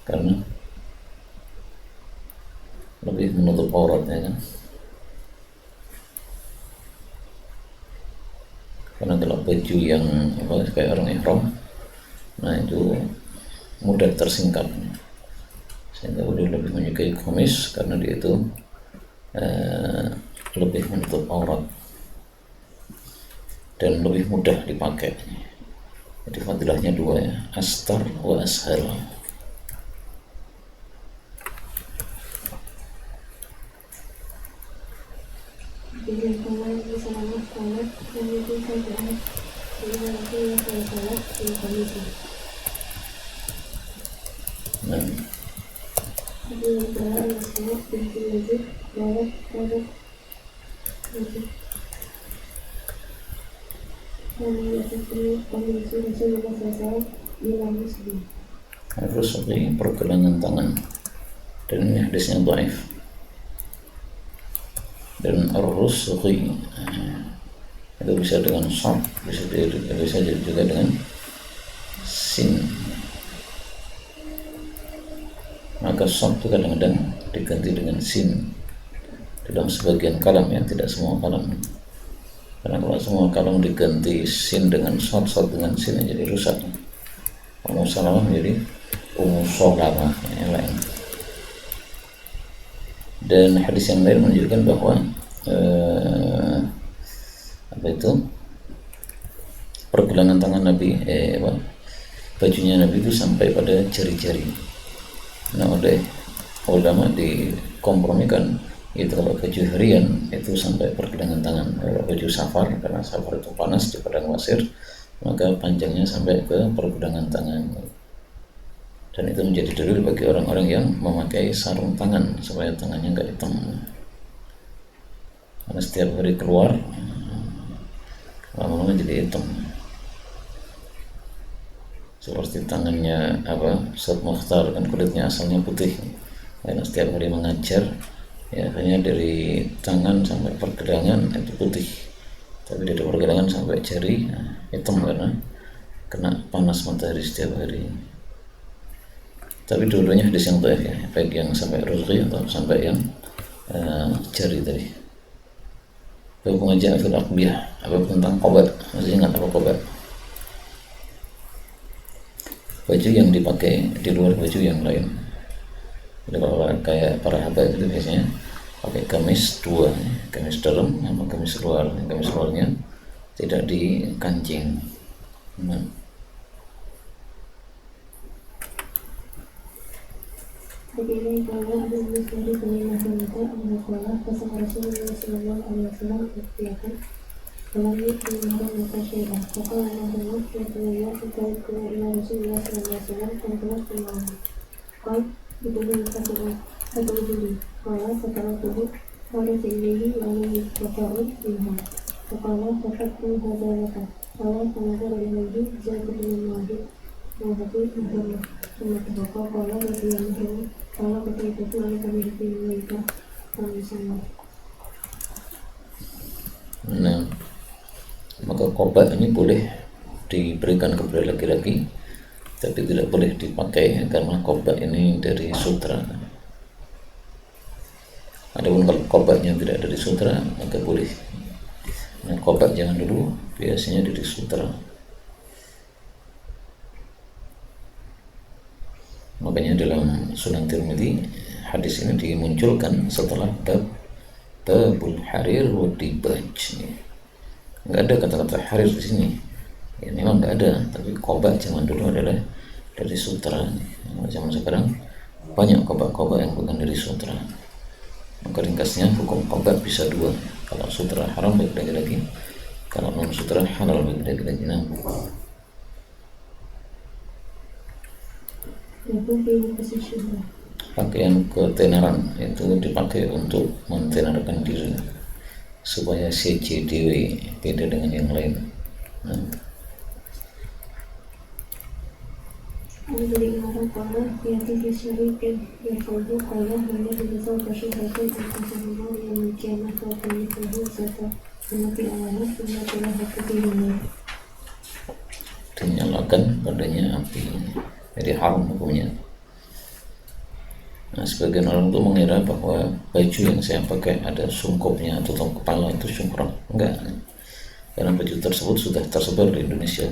Speaker 2: Karena lebih menutup auratnya kan. Karena kalau baju yang kayak orang ihram, nah itu mudah tersingkap, sehingga beliau lebih menyukai qamis karena dia itu lebih menutup aurat dan lebih mudah dipakai. Jadi fadilahnya dua ya, astar wa ashal. Dengan kawan bersama kawan yang itu saja dengan aku yang saya salat di komisi. Dengan kawan yang salat pintu wajib lewat pada wajib. Kami akan komisi Rasulullah SAW di dalam muslim. Harus seperti pergelangan tangan, dan ini hadisnya dhaif. Dan ar-rusghi itu bisa dengan shad, bisa juga dengan sin. Maka shad itu kadang-kadang diganti dengan sin dalam sebagian kalam ya, tidak semua kalam.
Speaker 1: Karena kalau semua kalung diganti sin dengan short dengan sin jadi rusak. Ummu Salamah menjadi Ummu Salamah yang lain. Dan hadis yang lain menunjukkan bahwa pergelangan tangan Nabi, bajunya Nabi itu sampai pada jari-jari. Nah, oleh ulama dikompromikan itu kalau baju harian itu sampai pergelangan tangan. Kalau baju safar, karena safar itu panas di padang pasir, maka panjangnya sampai ke pergelangan tangan. Dan itu menjadi dalil bagi orang-orang yang memakai sarung tangan supaya tangannya nggak hitam. Karena setiap hari keluar lama-lama jadi hitam. Seperti tangannya Ustaz Mukhtar, kan kulitnya asalnya putih. Karena setiap hari mengajar, ya hanya dari tangan sampai pergelangan itu putih. Tapi dari pergelangan sampai jari hitam karena kena panas matahari setiap hari. Tapi dua-duanya hadis yang dhaif ya, baik yang sampai rusghi atau sampai yang jari tadi. Hubungan ja'a fil aqbiyah, apa tentang qobat, masih ingat apa qobat? Baju yang dipakai di luar baju yang lain. Jadi kalau kayak para habaib itu biasanya pakai gamis dua, gamis dalam sama gamis luar. Gamis luarnya tidak dikancing.
Speaker 2: Begini kalau ada muslim kelima wanita sekolah pasang Rasulullah Sallallahu Alaihi Wasallam berkata, kalau ini kelima wanita syai'ah, maka anak-anak yang kelima terkait kelima Rasulullah Sallallahu Alaihi Wasallam adalah kelima. Kau diberi satu juli, kalau setelah itu ada sendiri lalu berkait dengan. Sekolah tetap menghadapkan, kalau pengajar lagi jadi menghadap. Menghadapi Muhammad Rasulullah kalau dia Muhammad kalau ketika itu lalu kami dipilih mereka kami sama.
Speaker 1: Nah, maka qobat ini boleh diberikan kepada laki-laki, tapi tidak boleh dipakai karena qobat ini dari sutra. Adapun kalau qobatnya tidak dari sutra maka boleh. Nah, qobat jangan dulu, biasanya dari sutra. Makanya dalam Sunan Tirmidzi hadis ini dimunculkan setelah babul harir wa dibaj. Nggak ada kata-kata harir di sini. Ya, memang nggak ada, tapi qobat zaman dulu adalah dari sutra. Zaman sekarang banyak qobat yang bukan dari sutra. Maka ringkasnya hukum qobat bisa dua. Kalau sutra haram bagi laki-laki, kalau non sutra halal bagi laki-laki. Pakaian ketenaran itu dipakai untuk mentenarkan diri supaya CCDW beda dengan yang lain. Dinyalakan padanya api, jadi haram hukumnya. Nah, sebagian orang itu mengira bahwa baju yang saya pakai ada sungkupnya atau tutup kepala itu syukrah. Enggak, karena baju tersebut sudah tersebar di Indonesia.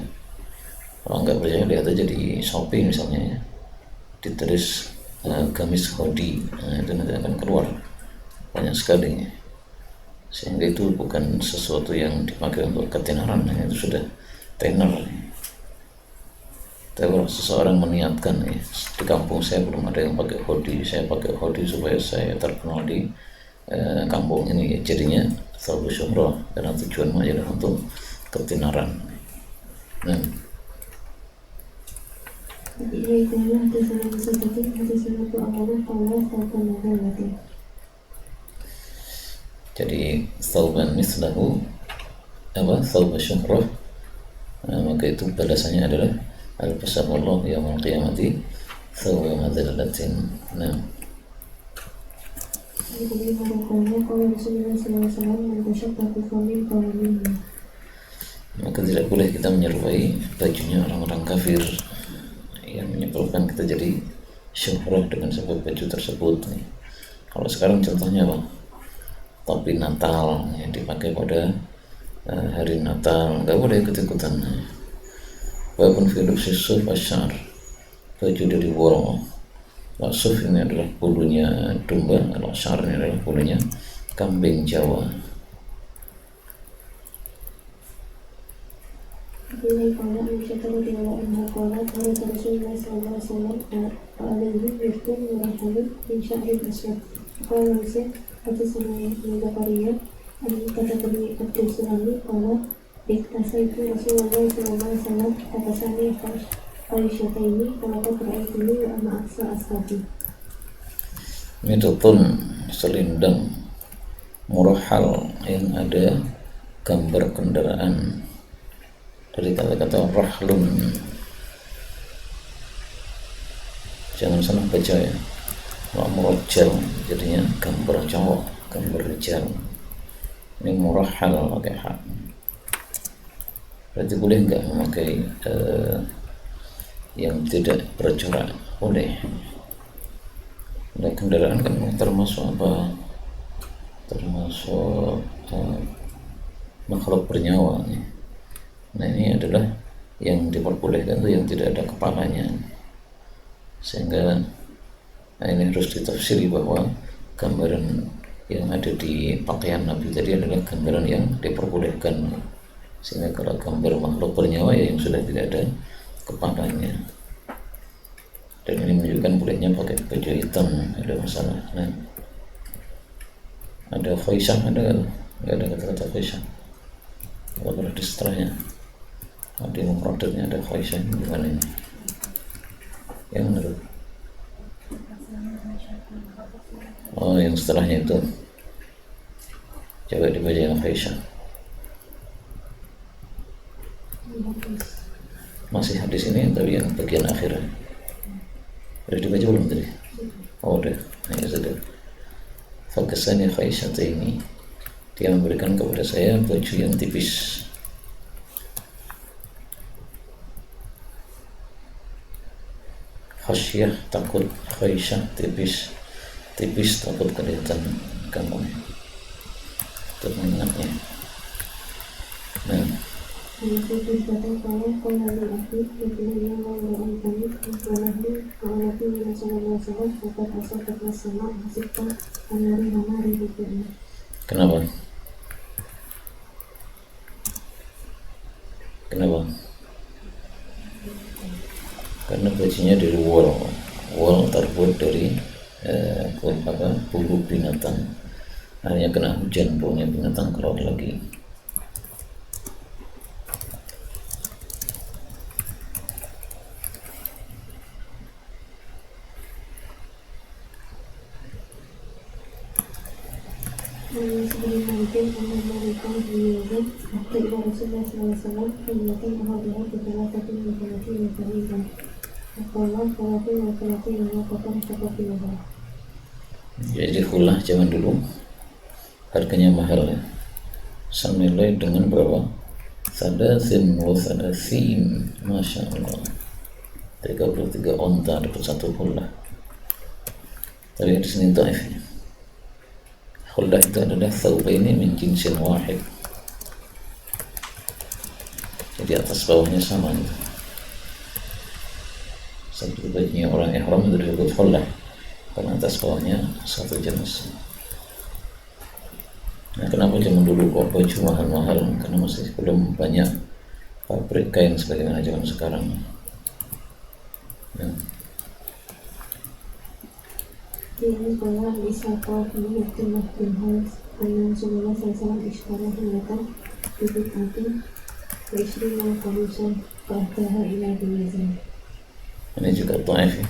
Speaker 1: Kalau enggak percaya, lihat aja di Shopee misalnya ya, ditulis gamis hoodie, itu nanti akan keluar banyak sekali. Sehingga itu bukan sesuatu yang dipakai untuk ketenaran, itu sudah tenar. Tapi kalau seseorang meniatkan, di kampung saya belum ada yang pakai hoodie, saya pakai hoodie supaya saya terkenal di kampung ini, jadinya thawbu syuhrah, karena tujuannya adalah untuk ketenaran. Jadi thawban mislahu thawbu syuhrah, maka itu balasannya adalah al-fasamullah yaumul qiyamati thawba madzallatin. Maka tidak boleh kita menyerupai bajunya orang-orang kafir yang menyebabkan kita jadi syuhrah dengan sebab baju tersebut. Kalau sekarang contohnya apa? Topi Natal yang dipakai pada hari Natal, nggak boleh ikut-ikutan. Walaupun film sisuf asyar, baju dari wol. Suf ini adalah bulunya domba, kalau asyar ini adalah bulunya kambing Jawa.
Speaker 2: Bila qala Aisyah radhiyallahu anha qalat qala Rasulullah sallallahu alaihi wasallam alaihi yurtun murahhalun min sya'rin aswad. Qala Zaid hadisana Ibnu Zakaria an katabani Abdul Sulami qala iktasaitu Rasulullah sallallahu alaihi wasallam atasani Aisyataini qala ra'aituni wa ana aksa ashabi.
Speaker 1: Mitutun, selindang murahhal yang ada gambar kendaraan, dari kata-kata rahlun. Jangan salah baca ya, murajjal jadinya gambar cowok, gambar rijal. Ini murahhal pakai hak. Berarti boleh enggak memakai yang tidak bercorak? Boleh. Nah, kendaraan kan termasuk apa? Termasuk makhluk bernyawa. Nah, ini adalah yang diperbolehkan itu yang tidak ada kepalanya, sehingga ini harus ditafsiri bahwa gambaran yang ada di pakaian Nabi tadi adalah gambaran yang diperbolehkan, sehingga kalau gambar makhluk bernyawa ya yang sudah tidak ada kepalanya. Dan ini menunjukkan bolehnya pakai baju hitam, ada masalah. Nah, ada khaisah, ada nggak ada kata-kata khaisah? Kalau berarti setelahnya di mufradatnya ada khaisah, gimana ini? Yang mana tuh? Oh, yang setelahnya itu. Coba dibaca yang khaisah. Masih hadis ini tapi yang bagian akhir. Udah dibaca belum tadi? Oh udah, ya sudah. Fakasani khaisataini, dia memberikan kepada saya baju yang tipis. Khasyah takut, khaisyah tipis, tipis takut kelihatan gampang untuk mengingatnya. Nah, kenapa? Kenapa? Karena bajunya dari wol terbuat dari bulu binatang. Hanya kena hujan bulunya binatang keluar lagi. Jadi khullah zaman dulu harganya mahal ya, senilai dengan berapa? Salasin wa salasin, masya Allah, 33 onta dapat satu khullah. Tapi di sini taif ya. Khullah itu adalah thawbaini min jinsin wahid, jadi atas bawahnya sama gitu. Satu bajunya orang ihram itu disebut khullah karena atas bawahnya satu jenis. Nah, kenapa zaman dulu kok baju mahal-mahal? Karena masih belum banyak pabrik kain sebagaimana zaman sekarang. Ya.
Speaker 2: Ini bahwa Ishaqa bin Abdullah bin Haris anna Rasulullah sallallahu alaihi wasallam ishtara bibit'atin wa ishrina qalusan fa'ahdaha ila Yazid.
Speaker 1: Ini juga dhaif ya.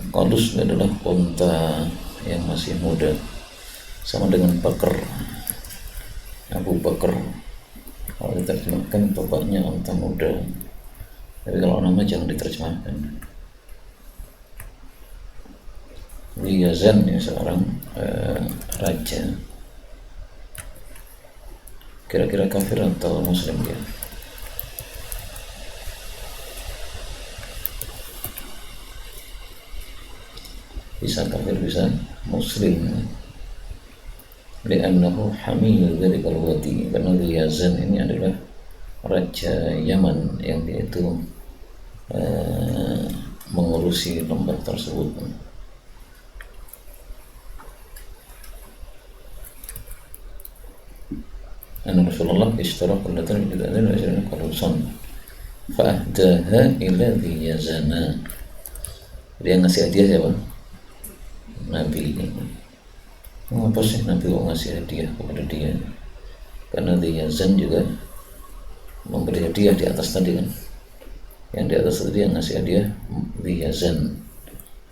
Speaker 1: Qalus adalah unta yang masih muda, sama dengan Bakar, Abu Bakar. Kalau diterjemahkan bapaknya unta muda, tapi kalau nama jangan diterjemahkan. Yazan ini seorang raja, kira-kira kafir atau muslim dia? Bisa kafir, bisa muslim. li'annahu hamil dari kalwati, karena Yazan ini adalah raja Yaman yang dia itu mengurusi lembah tersebut. Anna Rasulullah ishtara kullatan bid'atan wa ajrana qalusan fa'ahdaha ila dhi Yazana. Dia ngasih hadiah siapa? Nabi. Mengapa sih Nabi kok ngasih hadiah kepada dia? Karena Dhi Yazan juga memberi hadiah di atas tadi kan. Yang di atas tadi yang ngasih hadiah Dhi Yazan,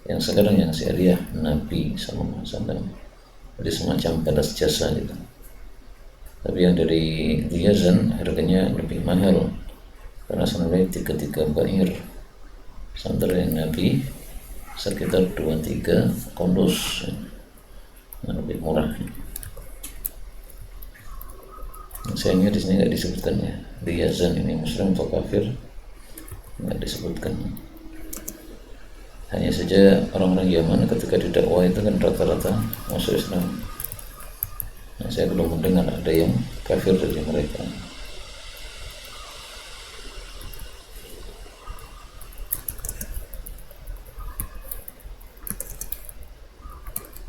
Speaker 1: yang sekarang yang ngasih hadiah Nabi sallallahu alaihi wasallam. Jadi semacam balas jasa gitu. Tapi yang dari Dhi Yazan harganya lebih mahal karena senilai 3 bair. Sementara yang Nabi sekitar 2-3 kondus, lebih murah. Sayangnya di sini nggak disebutkannya Dhi Yazan ini muslim atau kafir, nggak disebutkan. Hanya saja orang-orang Yaman ketika didakwa itu kan rata-rata masuk Islam. Nah, saya belum mendengar ada yang kafir dari mereka.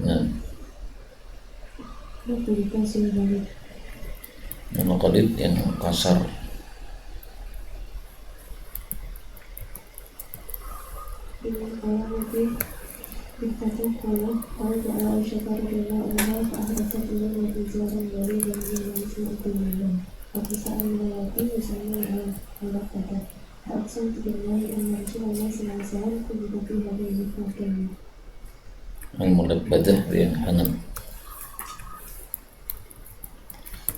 Speaker 1: Nah, nama qalid yang kasar. Al-mulabbadah yang hangat.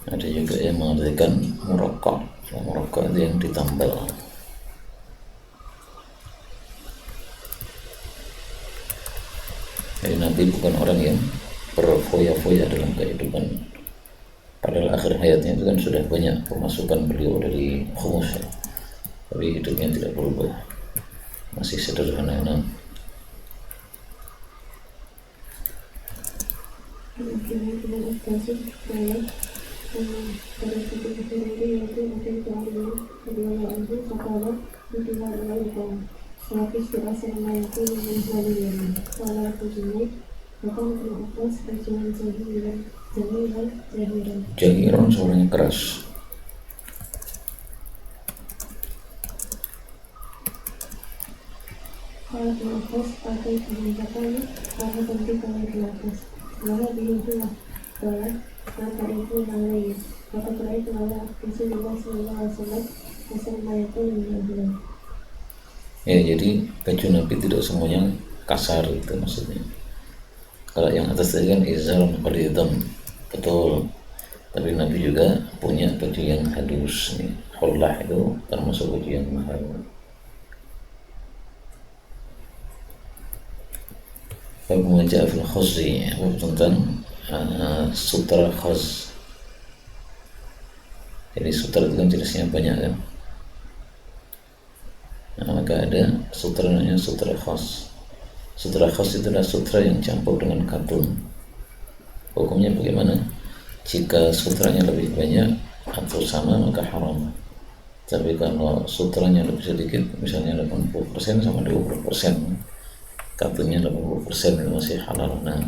Speaker 1: Ada juga yang mengartikan murakkab. Murakkab itu yang ditambal. Jadi Nabi bukan orang yang berfoya-foya dalam kehidupan. Padahal akhir hayatnya itu kan sudah banyak pemasukan beliau dari khumus, tapi hidupnya tidak berubah, masih sederhana. Jahiran suaranya keras. Ya, jadi baju Nabi tidak semuanya kasar itu maksudnya. Kalau yang atas tadi kan izar qalidam, betul. Tapi Nabi juga punya baju yang halus nih. Khullah itu termasuk baju yang mahal. Babu ja'a fil khazzi, tentang sutra khaz. Jadi sutra itu kan jenisnya banyak kan. Nah, maka ada sutra namanya sutra khas. Sutra khas itu adalah sutra yang campur dengan katun. Hukumnya bagaimana? Jika sutranya lebih banyak atau sama maka haram. Tapi kalau sutranya lebih sedikit, misalnya 80% sama 20%, katunnya 80% itu masih halal. Nah,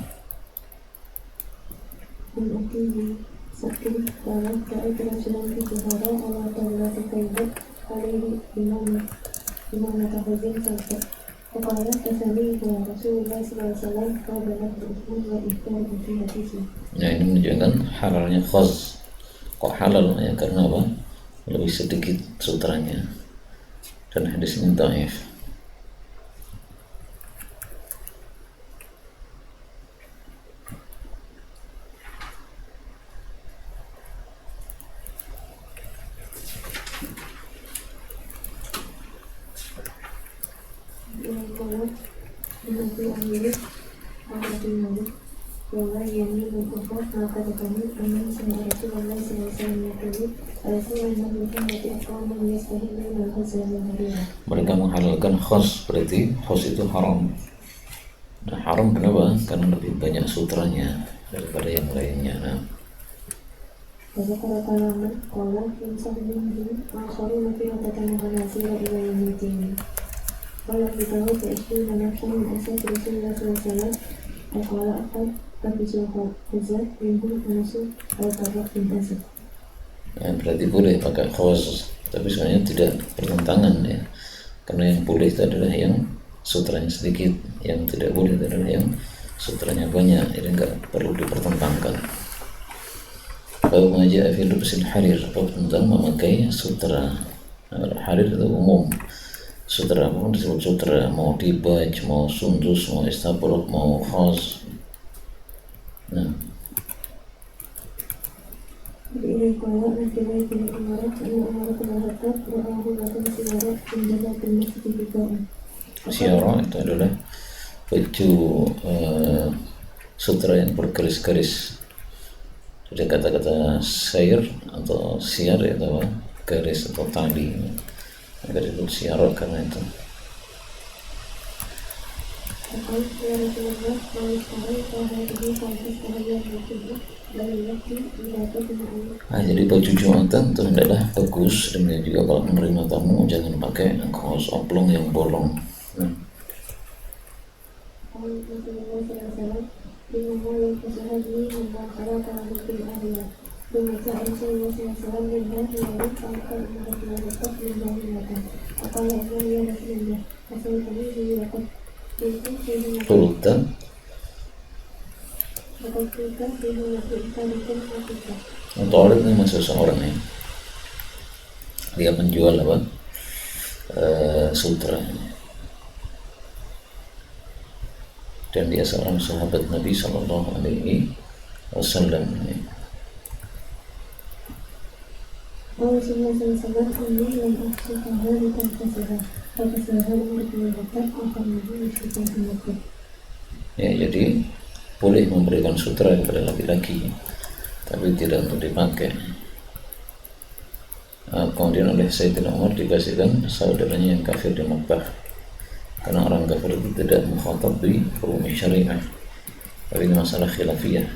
Speaker 1: nah ini menunjukkan halalnya khaz. Kok halal? Ya karena apa? Lebih sedikit sutranya. Dan hadis ini dhaif. Mereka menghalalkan khas, berarti khas itu haram. Nah, haram kenapa? Karena lebih banyak sutranya. daripada yang lainnya. Nah,
Speaker 2: وذكر كلاما قال ينصح منه آخرون في عدة منازل إلى يوم الدين. قال أبو داود 20 نفسا من أساس رسول الله صلى الله عليه وسلم. وقال أحد حفظه الزاد منهم أنس البراء بن أسد.
Speaker 1: Berarti boleh pakai khos, tapi sebenarnya tidak bertentangan ya, karena yang boleh itu adalah yang sutranya sedikit, yang tidak boleh itu adalah yang sutranya banyak, jadi nggak perlu dipertentangkan. Kalau mengajar fil lubsil harir, tentang memakai sutra. Harir itu umum, sutra apapun disebut sutra, mau dibaj, mau sundus, mau istabrok, mau khas. Nah,
Speaker 2: إليه قال في بيت الإمارات أن أمارة الخطاب رآه لكن سيارات من جبهة المسجد بقائم.
Speaker 1: Syara itu adalah baju sutra yang bergaris-garis. Jadi kata-kata syair atau siar itu apa? Garis atau tali. Maka disebut syara karena itu.
Speaker 2: فقال يا رسول الله ما اشتريت هذه فأجلس هيا بكله بل يأتي إذا تجمع.
Speaker 1: Jadi baju Jumatan itu hendaklah bagus, dan juga kalau menerima tamu jangan pakai kaos oblong yang bolong.
Speaker 2: قال رسول الله صلى الله عليه وسلم إنما ينقص هذه مما خلق له في الأهلية. ثم جاء رسول الله صلى الله عليه وسلم منها يعرف فأنكر أمرة له القتل ظاهرة. فقال إنه يا رسول الله أسألتني به وقد
Speaker 1: Sultan Mutolib ini masuk seorang ya, dia menjual apa? Sutra, dan dia seorang sahabat Nabi Sallallahu Alaihi Wasallam. Ya, jadi boleh memberikan sutra kepada laki-laki, tapi tidak untuk dipakai. Kemudian oleh Sayyidina Umar dikasihkan saudaranya yang kafir di Makkah, karena orang kafir itu tidak mukhatab bi hukum syariah. Tapi ini masalah khilafiyah.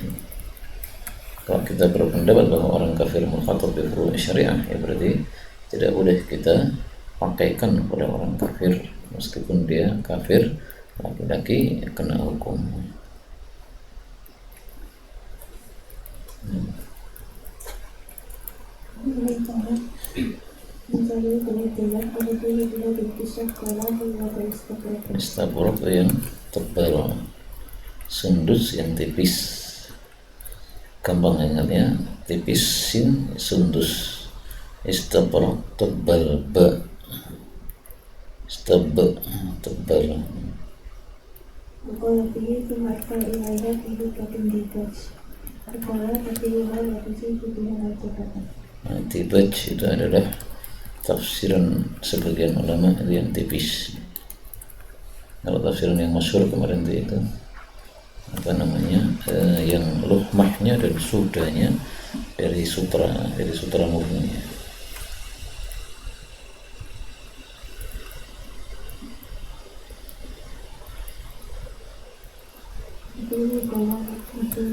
Speaker 1: Kalau kita berpendapat bahwa orang kafir mukhatab bi hukum syariah, ya berarti tidak boleh kita pakaikan kepada orang kafir meskipun dia kafir laki-laki kena hukum. Istabrok yang tebal, sundus yang tipis. Gampang ingatnya, tipisin sundus. Istabrok tebal, tebal.
Speaker 2: وقال فيه ثم أدخل إليها في بكة ديباج. وقال ففيها وتصيب بها الجبهة.
Speaker 1: Dibaj itu adalah tafsiran sebagian ulama yang tipis. Kalau tafsiran yang masyhur kemarin itu apa namanya, yang luhmahnya dan sudahnya dari sutra murni.
Speaker 2: Ini kalau itu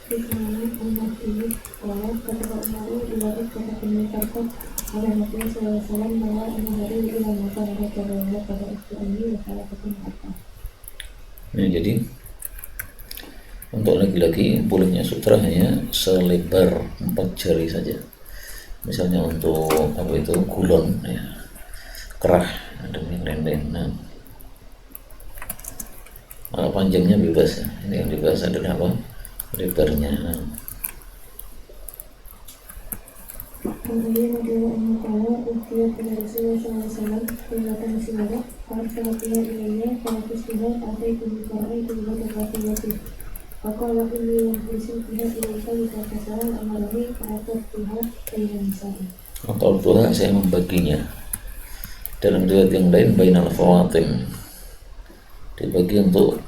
Speaker 2: Bismillah umat ini kalau kata Umar ibarat kata penyetarkan oleh Nabi SAW bahwa hari ila mata ada pada itu ini salah satu apa.
Speaker 1: Ya, jadi untuk laki-laki bolehnya sutra hanya selebar 4 jari saja. Misalnya untuk apa itu kulon ya, kerah dan yang lain-lain. Nah, panjangnya bebas ya. Ini yang dibahas adalah apa? Lebarnya.
Speaker 2: Kemudian ada kalau ukiat pada Rasulullah SAW peringatan siara harus perhatian ilainya kalau peristiwa ada itu juga terhati-hati. Kalau ini yang prinsip tidak dilakukan di kesalahan amalani atau Tuhan dengan misalnya.
Speaker 1: Atau Tuhan saya membaginya. Dalam riwayat yang lain bainal fawatim, dibagi untuk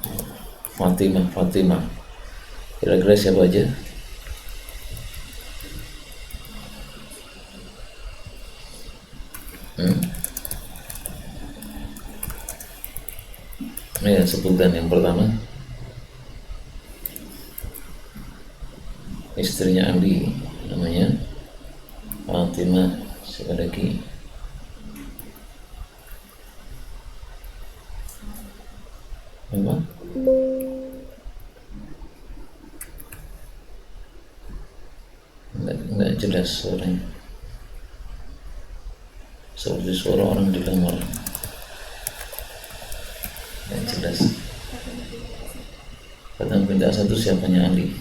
Speaker 1: Fatimah. Kira-kira siapa aja? Ya, sebutkan yang pertama. istrinya Ali namanya Fatimah. Siapa lagi? Apa? Enggak jelas suaranya, seperti suara orang dilamar, enggak jelas. Fatimah binti Asad itu siapanya Ali?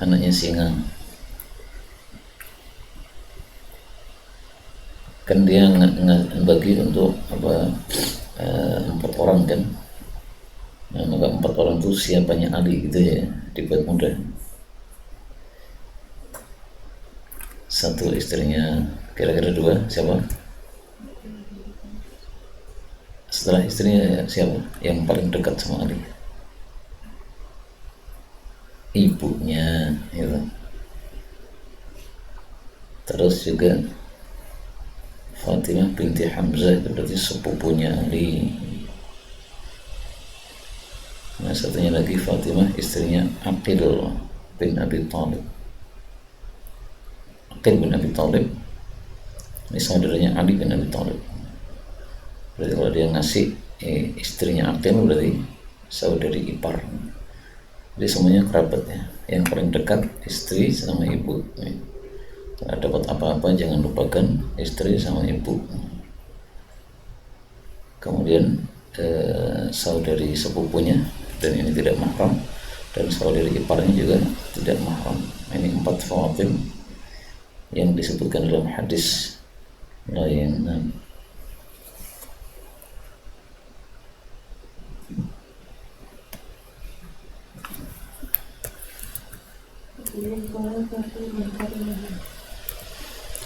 Speaker 1: Anaknya singa. Kan dia bagi untuk apa, 4 orang kan. Nah, maka 4 orang itu siapanya Ali gitu ya, dibuat mudah. 1 istrinya, kira-kira 2 siapa? Setelah istrinya siapa yang paling dekat sama Ali? Ibunya gitu. Terus juga Fatimah binti Hamzah, itu berarti sepupunya Ali. Nah, satunya lagi Fatimah istrinya Aqil bin Abi Thalib. Aqil bin Abi Thalib ini saudaranya Ali bin Abi Thalib. Berarti kalau dia ngasih istrinya Aqil berarti saudari ipar. Jadi semuanya kerabat ya. Yang paling dekat istri sama ibu. Kalau dapat apa-apa jangan lupakan istri sama ibu. Kemudian saudari sepupunya, dan ini tidak mahram, dan saudari iparnya juga tidak mahram. Ini 4 fawatim yang disebutkan dalam hadis lain.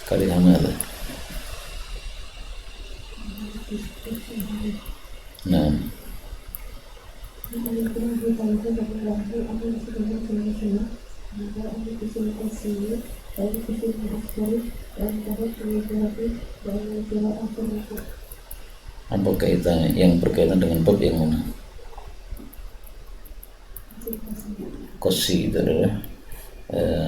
Speaker 1: Kali hamada. Nah, apa kaitannya yang berkaitan dengan bab yang mana? Kosi itu adalah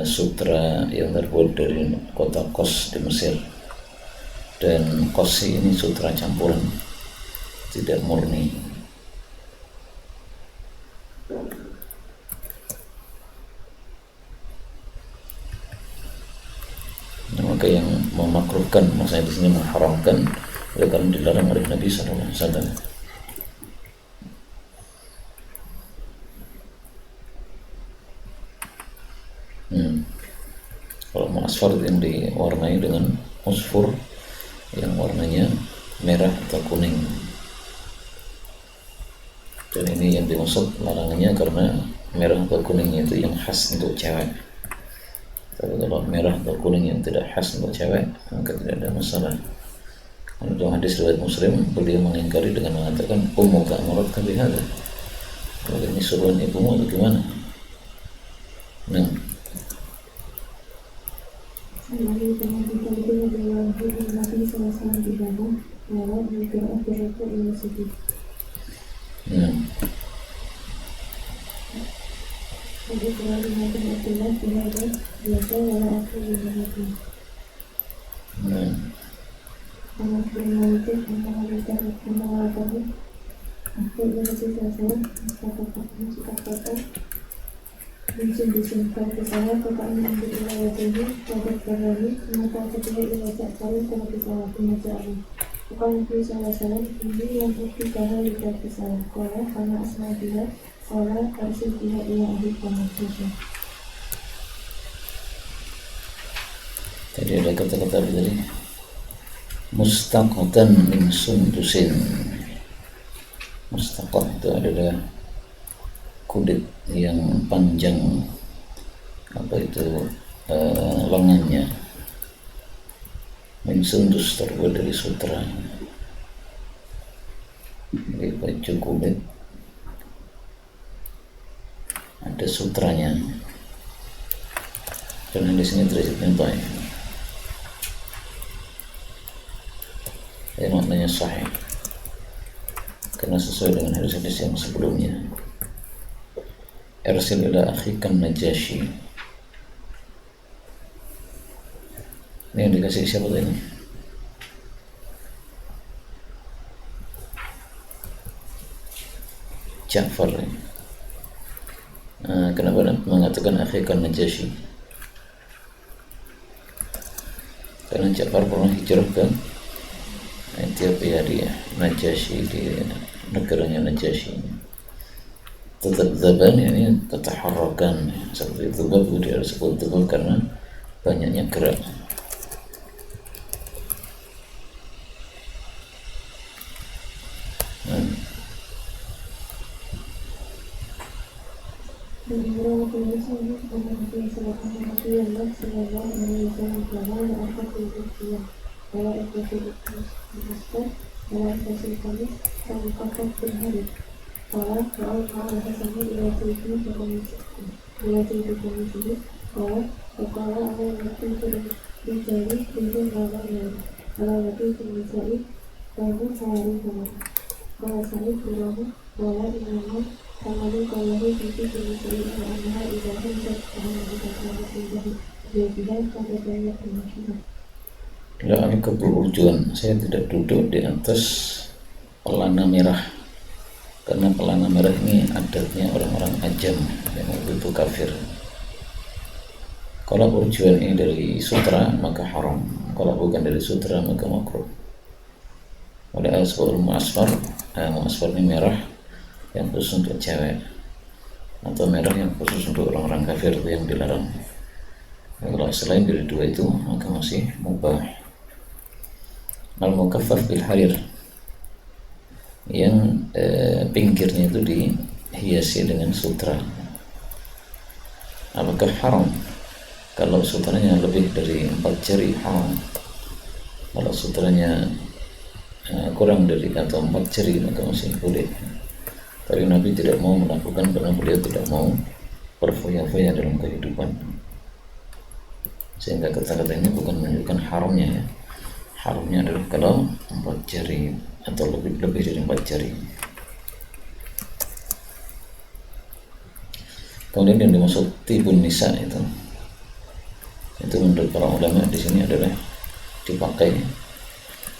Speaker 1: sutra yang terbuat dari kota Kos di Mesir, dan Kosi ini sutra campuran, tidak murni. Nah, maka yang memakruhkan, maksudnya di sini mengharamkan, oleh karena dilarang oleh Nabi SAW. Kalau asfar yang diwarnai dengan usfur yang warnanya merah atau kuning, dan ini yang dimaksud larangannya karena merah atau kuningnya itu yang khas untuk cewek. Tapi kalau merah atau kuning yang tidak khas untuk cewek, maka tidak ada masalah. Dalam hadis riwayat Muslim, beliau mengingkari dengan mengatakan, "Ummuka amarat bihadza." Kalau ini suruhan ibumu atau gimana? Nah,
Speaker 2: Disimpan ke saya, Bapak mengambil wilayah ini, pada berani, maka ketika diajak kali telah pesawat pengajaran. Bukan Nabi SAW, ini yang bukti bahwa lidah pesawat. Kolah, karena asma dia, kolah, karsi dia, ia ahli pengajaran.
Speaker 1: tadi ada kata-kata tadi, mustaqatan min sundusin. Mustaqat itu adalah kulit yang panjang, apa itu lengannya, min sundus, terbuat dari sutra. Jadi baju kulit ada sutranya, dan di sini terjadi pentai. Maknanya sahih karena sesuai dengan hadis-hadis yang sebelumnya. Irsil ila akhikan Najasyi. Ini yang dikasih siapa tadi? Ja'far. Kenapa mengatakan akhikan Najasyi? Karena Ja'far pernah hijrah ke Ethiopia, di Najasyi, di negaranya Najasyi. Tetap zaban, ini ketaharrakan, seperti dzubab dia disebut dzubab karena banyaknya gerak. Keberujun, saya tidak duduk di atas pelana merah, karena pelana merah ini adatnya orang-orang Ajam yang waktu itu kafir. Kalau urjuan ini dari sutra maka haram, kalau bukan dari sutra maka makruh. Oleh al-asfar mu'asfar, mu'asfar ini merah yang khusus untuk cewek, atau merah yang khusus untuk orang-orang kafir, itu yang dilarang. Kalau selain dari dua itu maka masih mubah. Al-mukaffaf bil harir, yang pinggirnya itu dihiasi dengan sutra. Apakah haram? Kalau sutranya lebih dari 4 jari haram. Kalau sutranya kurang dari atau 4 jari maka masih boleh. Tapi Nabi tidak mau melakukan karena beliau tidak mau berfoya-foya dalam kehidupan. Sehingga kata-kata ini bukan menunjukkan haramnya ya. Haramnya adalah kalau 4 jari atau lebih dari 4 jari. Kemudian yang dimaksud tibun nisa itu menurut para ulama di sini adalah dipakai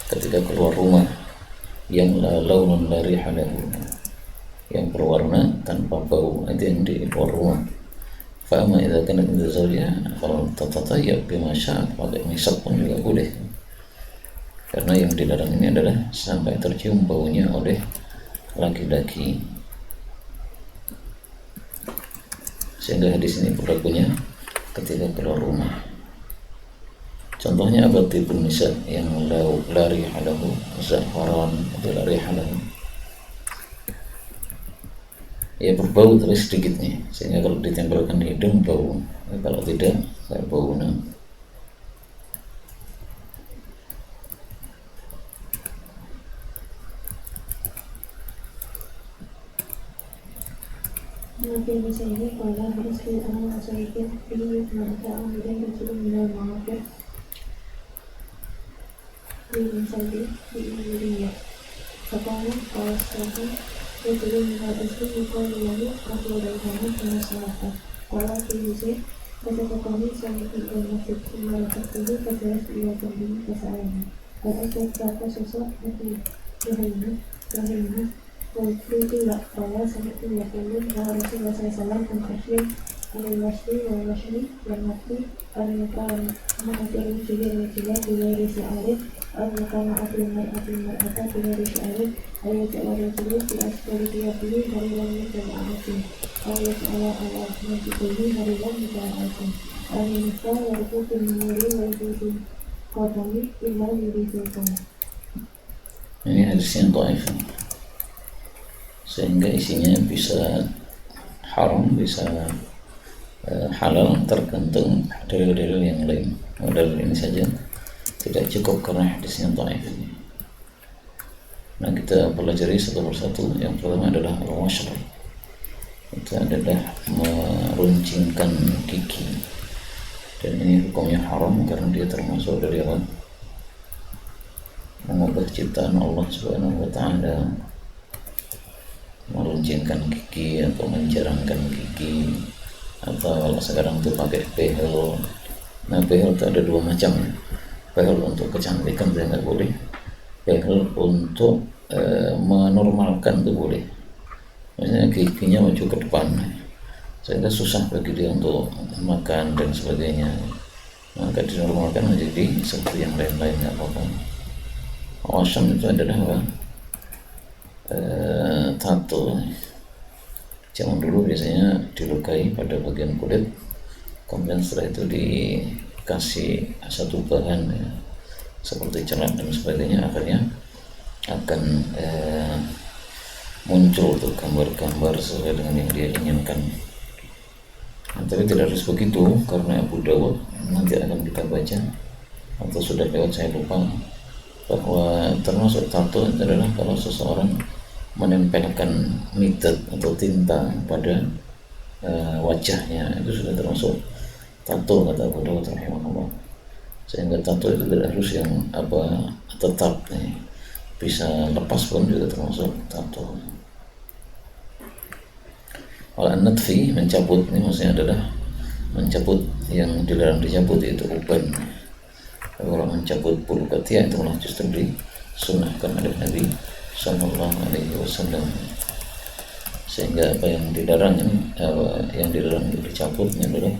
Speaker 1: ketika keluar rumah yang la launun la riha lahu, yang berwarna tanpa bau, itu yang di luar rumah. Fa amma idza kanat inda zawjiha fa tatatayyab bima syaa, pakai misak pun juga boleh. Karena yang dilarang ini adalah sampai tercium baunya oleh laki-laki. Sehingga hadis ini berlakunya ketika keluar rumah. Contohnya apa? Tibun nisa yang lari halahu, za'faran atau lari halahu, ya berbau tapi sedikit nih, sehingga kalau ditempelkan di hidung bau, kalau tidak kayak bau.
Speaker 2: Nabi Musa ini kalau harus diamal asaikin ini mereka kemudian berjumpa dengan mengapa ini saja di Indonesia. Sekarang kalau sekarang itu dengan itu bukan lalu aku dari kamu dengan siapa? Kalau itu kata kami sangat informatif mereka itu pada dia kembali ke sana. Kalau kata sosok itu Rahimah waktu tidak bahwa sangat tidak perlu bahwa Rasulullah SAW mengkafir al-wasli wal-wasli yang mati al-muqam mengakhiri juga bila risi alif al-muqam atul-mar'ata bila risi alif ayat al-rajulu di askari dia pilih hariwan mutala'atin ayat ala majibuli hariwan mutala'atin al-nisa warkutin memuli warkutin qadami illa yuridukum.
Speaker 1: Ini hadis yang dhaif, sehingga isinya bisa haram, bisa halal, tergantung dalil-dalil yang lain. Dalil ini saja tidak cukup karena hadisnya dhaif. Nah, kita pelajari satu persatu. Yang pertama adalah al-washr, itu adalah meruncingkan gigi, dan ini hukumnya haram karena dia termasuk dari apa? Mengubah ciptaan Allah Subhanahu wa ta'ala. meruncingkan gigi atau menjarangkan gigi, atau kalau sekarang tuh pakai behel. Nah, behel itu ada dua macam. Behel untuk kecantikan saya nggak boleh, behel untuk menormalkan itu boleh. Misalnya giginya maju ke depan sehingga susah bagi dia untuk makan dan sebagainya, maka dinormalkan menjadi seperti yang lain-lain, nggak apa-apa. Awasam itu adalah apa? Tato. Zaman dulu biasanya dilukai pada bagian kulit, kemudian setelah itu dikasih satu bahan ya, seperti cerat dan sebagainya, akhirnya akan muncul tuh gambar-gambar sesuai dengan yang dia inginkan. Nah, tapi tidak harus begitu, karena Abu Dawud nanti akan kita baca, atau sudah lewat saya lupa, bahwa termasuk tato adalah kalau seseorang menempelkan midat atau tinta pada wajahnya, itu sudah termasuk tato, kata Abu Dawud rahimahullah. Sehingga tato itu tidak harus yang tetap nih, bisa lepas pun juga termasuk tato. Al-natfi, mencabut, ini maksudnya adalah mencabut yang dilarang dicabut, yaitu uban. Kalau mencabut bulu ketiak itu malah justru disunnahkan oleh Nabi Sallallahu Alaihi Wasallam. Sehingga apa yang dilarang untuk dicabutnya adalah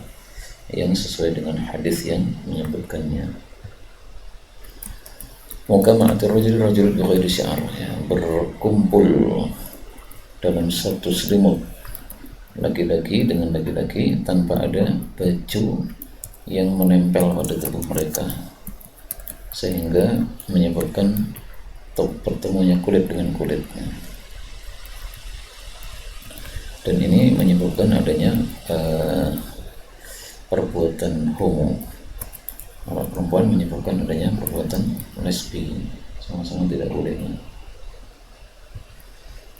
Speaker 1: yang sesuai dengan hadis yang menyebutkannya. Mukama'atul rajul bi ghairi syi'ar, ya, berkumpul dalam satu selimut laki-laki dengan laki-laki tanpa ada baju yang menempel pada tubuh mereka, sehingga menyebabkan pertemuannya kulit dengan kulit, dan ini menyebabkan adanya perbuatan homo. Kalau perempuan menyebabkan adanya perbuatan lesbi, sama-sama tidak boleh.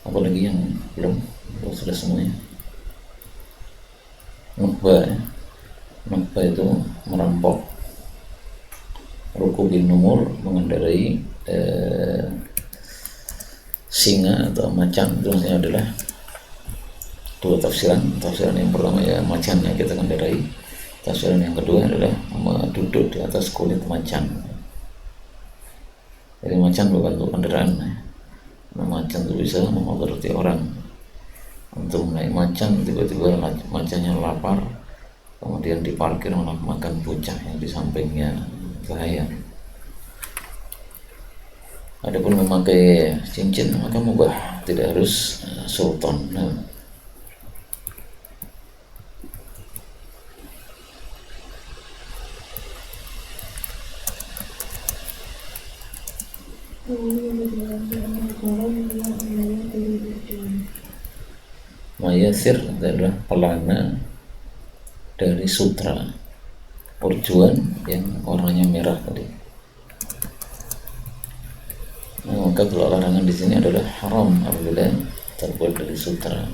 Speaker 1: Apalagi yang belum sudah semuanya. Nukhbah, nukhbah itu merampok. Rukubin numur, mengendarai singa atau macan, itu maksudnya adalah dua tafsiran. Tafsiran yang pertama ya macannya kita kendarai, tafsiran yang kedua adalah duduk di atas kulit macan. Jadi macan bukan untuk kendaraan, nah, macan itu bisa memudarati orang. Untuk naik macan, tiba-tiba macannya lapar, kemudian diparkir malah makan bocah yang di sampingnya, bahaya. Adapun memakai cincin maka mubah, tidak harus sultan. Mayasir adalah pelana dari sutra urjuan yang warnanya merah tadi. Nah, maka kalau larangan di sini adalah haram apabila terbuat dari sutra.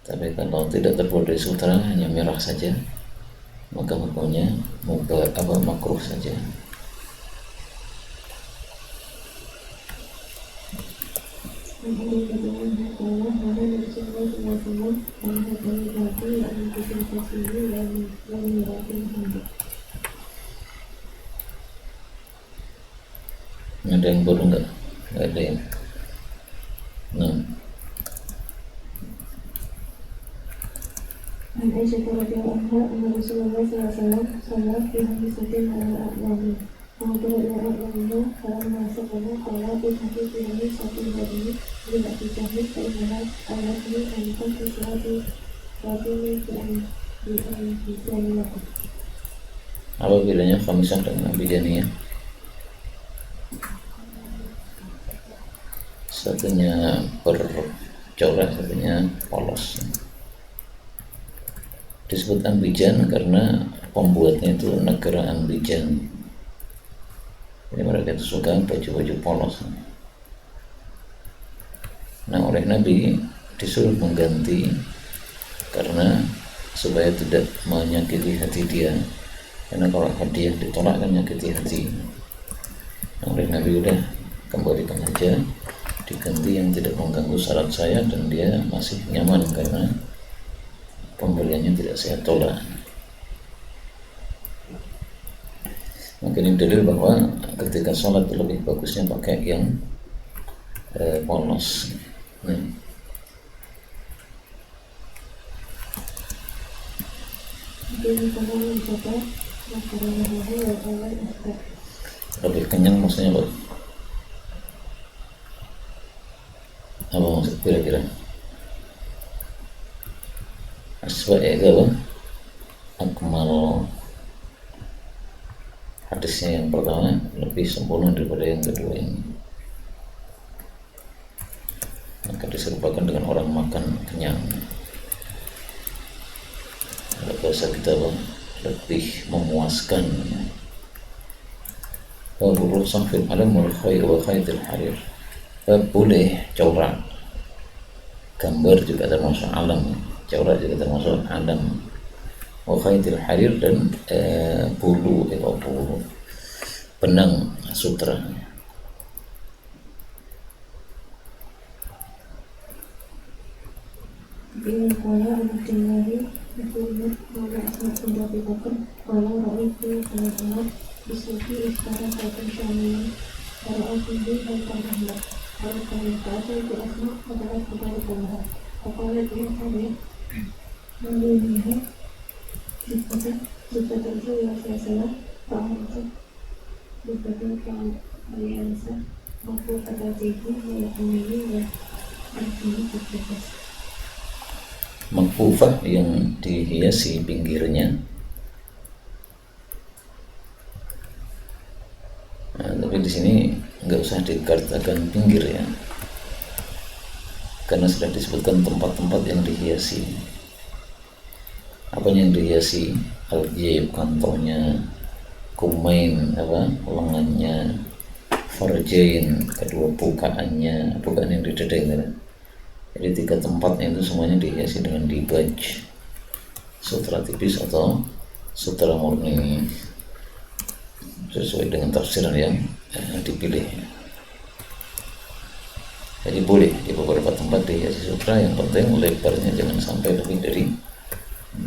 Speaker 1: Tapi kalau tidak terbuat dari sutra, hanya merah saja, maka hukumnya makruh saja. Ada yang baru nggak? Nggak ada yang. Nah.
Speaker 2: An Aisyah radhiyallahu anha anna Rasulullah sallallahu alaihi wasallam shalla fi hadisatin ala a'wami. Ma'adara ila a'wamiha falamma saqala qala ihadithu yani satu hadini bila dijahid fa'innaha awasni an fi salati rajuli fi bi'an.
Speaker 1: Apa bedanya khamisah dengan bijaniyah? Satunya bercorak, satunya polos. Disebut Ambijan karena pembuatnya itu negara Ambijan. Jadi mereka itu suka baju-baju polos. Nah, oleh Nabi disuruh mengganti karena supaya tidak menyakiti hati dia. Karena kalau hadiah ditolak kan menyakiti hati. Nah, oleh Nabi udah kembalikan aja diganti yang tidak mengganggu syarat saya dan dia masih nyaman karena pembeliannya tidak saya tolak. Mungkin ini dalil bahwa ketika sholat lebih bagusnya pakai yang polos. Lebih kenyang maksudnya apa? Apa maksud kira-kira? Aswa itu apa? Akmal. Hadisnya yang pertama lebih sempurna daripada yang kedua ini. Maka diserupakan dengan orang makan kenyang. Kalau bahasa kita apa? Lebih memuaskan. Waburu samfil alam wal khair wa khaidil harir. Boleh corak, gambar juga termasuk alam, corak juga termasuk alam. Wa khaidil harir dan bulu benang sutra.
Speaker 2: Bila kala Abdullahi Muhammad Mala Ahmad Sundabi Bakar Kala Ra'ifu Sanatullah Bisuki Istara Kaitan Syamiyan Kara'atuhi Haitan Ahmad Kara'atuhi Ka'atul Bi Asma Adalah Kudari Kumaha Kala Dia Kami Menduliha Jika terjauh Ya Salah Ta'amatu Jika terjauh Aliansa Mampu kata tiga Ya Amini Ya Artinya Terjelas
Speaker 1: Makfufah yang dihiasi pinggirnya. Nah, tapi di sini nggak usah dikatakan pinggir ya, karena sudah disebutkan tempat-tempat yang dihiasi. Apa yang dihiasi? Al-jayb, kantongnya, kumain, lengannya, farjain, kedua bukaan yang di dada gitu. Jadi 3 tempatnya itu semuanya dihiasi dengan dibaj, sutra tipis atau sutra murni sesuai dengan tafsiran yang dipilih. Jadi boleh di beberapa tempat dihiasi sutra, yang penting lebarnya jangan sampai lebih dari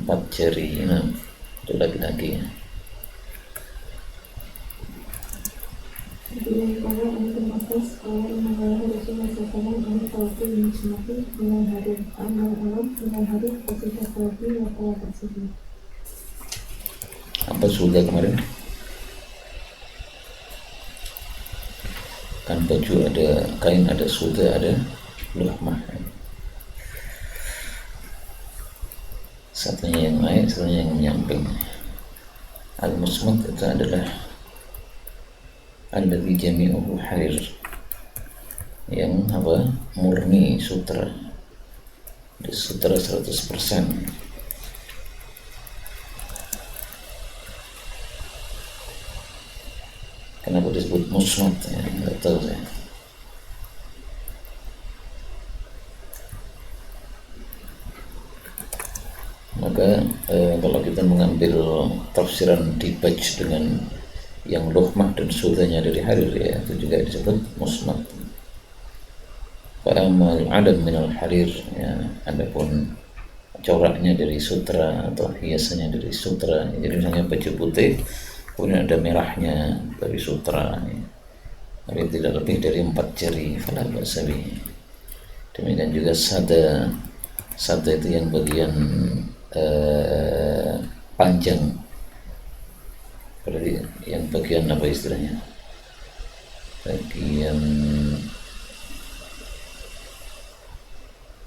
Speaker 1: 4 jari. Nah, itu laki-laki.
Speaker 2: Bila kala Antum Atas Kala Innawalah Rasulullah SAW Ani Tawakil Musnati Minal Hadir Amal Alam Minal Hadir Fasihah Tawakil Wa Kala Taksihih.
Speaker 1: Apa sudah kemarin? Kan baju ada kain, ada sudah, ada luhmah. Satunya yang naik, satunya yang menyamping. Al-musmad itu adalah alladzi jami'uhu harir, yang murni sutra, di sutra 100%. Kenapa disebut musnad ya, nggak tahu saya. Maka kalau kita mengambil tafsiran dibaj dengan yang luhmah dan sudahnya dari harir ya, itu juga disebut musnad. Fa'amal alam minal harir ya, adapun coraknya dari sutra atau hiasannya dari sutra. Jadi misalnya baju putih kemudian ada merahnya dari sutra ya. Tapi tidak lebih dari 4 jari, fala ba'sa bihi. Demikian juga sada itu yang bagian panjang. Berarti yang bagian apa istilahnya? Bagian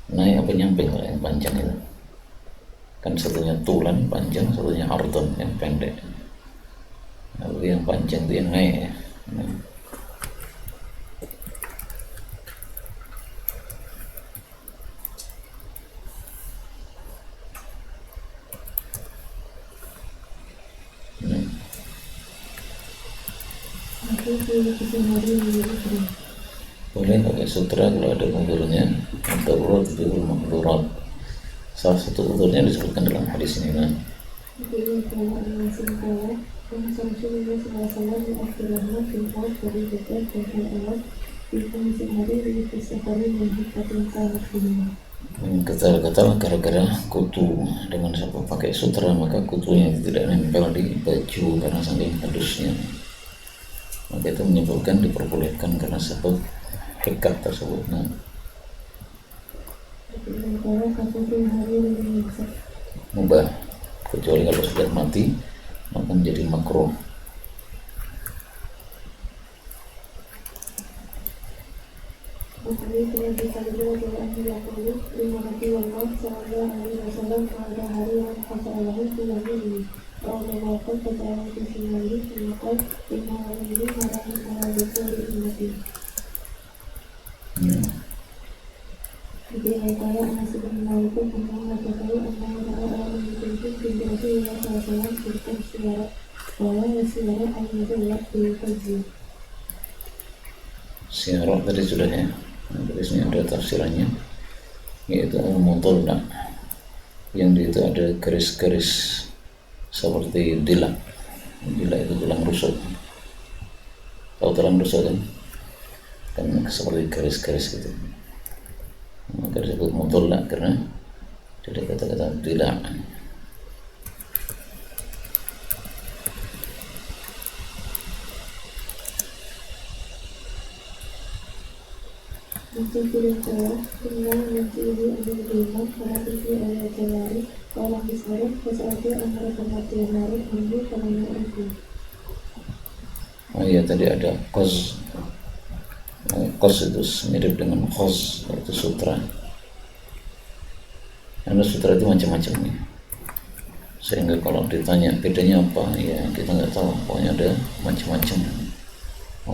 Speaker 1: naik apa nyamping yang panjang itu? Kan satunya tulan panjang, satunya ardon yang pendek. Lalu yang panjang itu yang naik ya. Boleh pakai sutra kalau ada udhurnya. Darurat itu mahdurat. Salah satu udhurnya disebutkan dalam hadis ini.
Speaker 2: في خمس حرير في سفر من حكة كانت فيهما.
Speaker 1: Gatal-gatal gara-gara kutu. Dengan siapa pakai sutra maka kutunya tidak nempel di baju karena saking halusnya. Maka itu menyebabkan diperbolehkan karena sebab hekat tersebut. Nah,
Speaker 2: Sementara kafatul harir menyiksa.
Speaker 1: mubah kecuali kalau sudah mati maka menjadi makruh.
Speaker 2: Bukhari telah dikatakan bahwa Nabi Yaqub lima Nabi Allah Sallallahu Alaihi Wasallam pada hari yang fasalahu tulah ini. Kalau melakukan perjalanan di sini maka lima orang ini marah mengalami ummati. Jadi ayat Anas bin Malik mengatakan anna orang itu pindah ke Rasulullah berkata suara bahwa suara ayat di kaji.
Speaker 1: Siarah tadi sudah ya. Nah, di sini ada tafsirannya, yaitu al-mudalla, yang di itu ada garis-garis seperti dilak. Dilak itu tulang rusuk. Tahu tulang rusuk kan? Kan seperti garis-garis gitu. Maka disebut mudalla karena dari kata-kata dilak.
Speaker 2: Untuk tidak salah, tinggal mencuri ambil iman karena itu ayat jari orang Israel sesuatu antara kematian lari ambil karena itu.
Speaker 1: Oh iya, tadi ada qaz. Qaz itu mirip dengan khaz, yaitu sutra. Karena sutra itu macam-macam nih. Sehingga kalau ditanya bedanya apa, ya kita nggak tahu. Pokoknya ada macam-macam.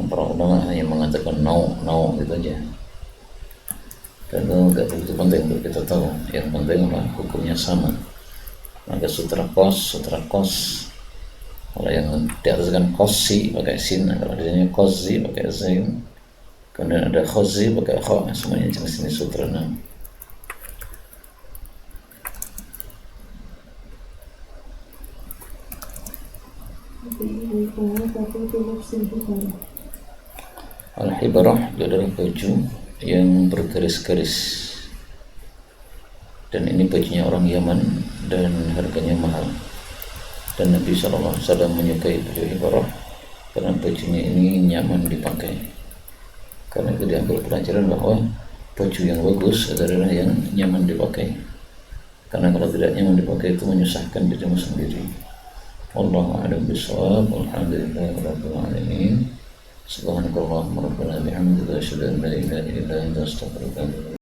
Speaker 1: Para ulama hanya mengatakan nau gitu aja. Dan itu nggak begitu penting untuk kita tahu. Yang penting adalah hukumnya sama. Maka sutra kos. Kalau yang di atas kan kosi pakai sin, kalau di sini kosi pakai zain. Kemudian ada khozi pakai kho, semuanya jenis ini sutra. Al-hibarah adalah baju yang bergaris-garis, dan ini bajunya orang Yaman dan harganya mahal. Dan Nabi SAW menyukai baju hibarah karena bajunya ini nyaman dipakai. Karena itu diambil pelajaran bahwa baju yang bagus adalah yang nyaman dipakai. Karena kalau tidak nyaman dipakai itu menyusahkan dirimu sendiri. Wallahu a'lam bishawab. Alhamdulillahirabbil alamin. Subhanakallahumma rabbana bihamdika asyhadu an la ilaha illa anta astaghfiruka wa atubu ilaik.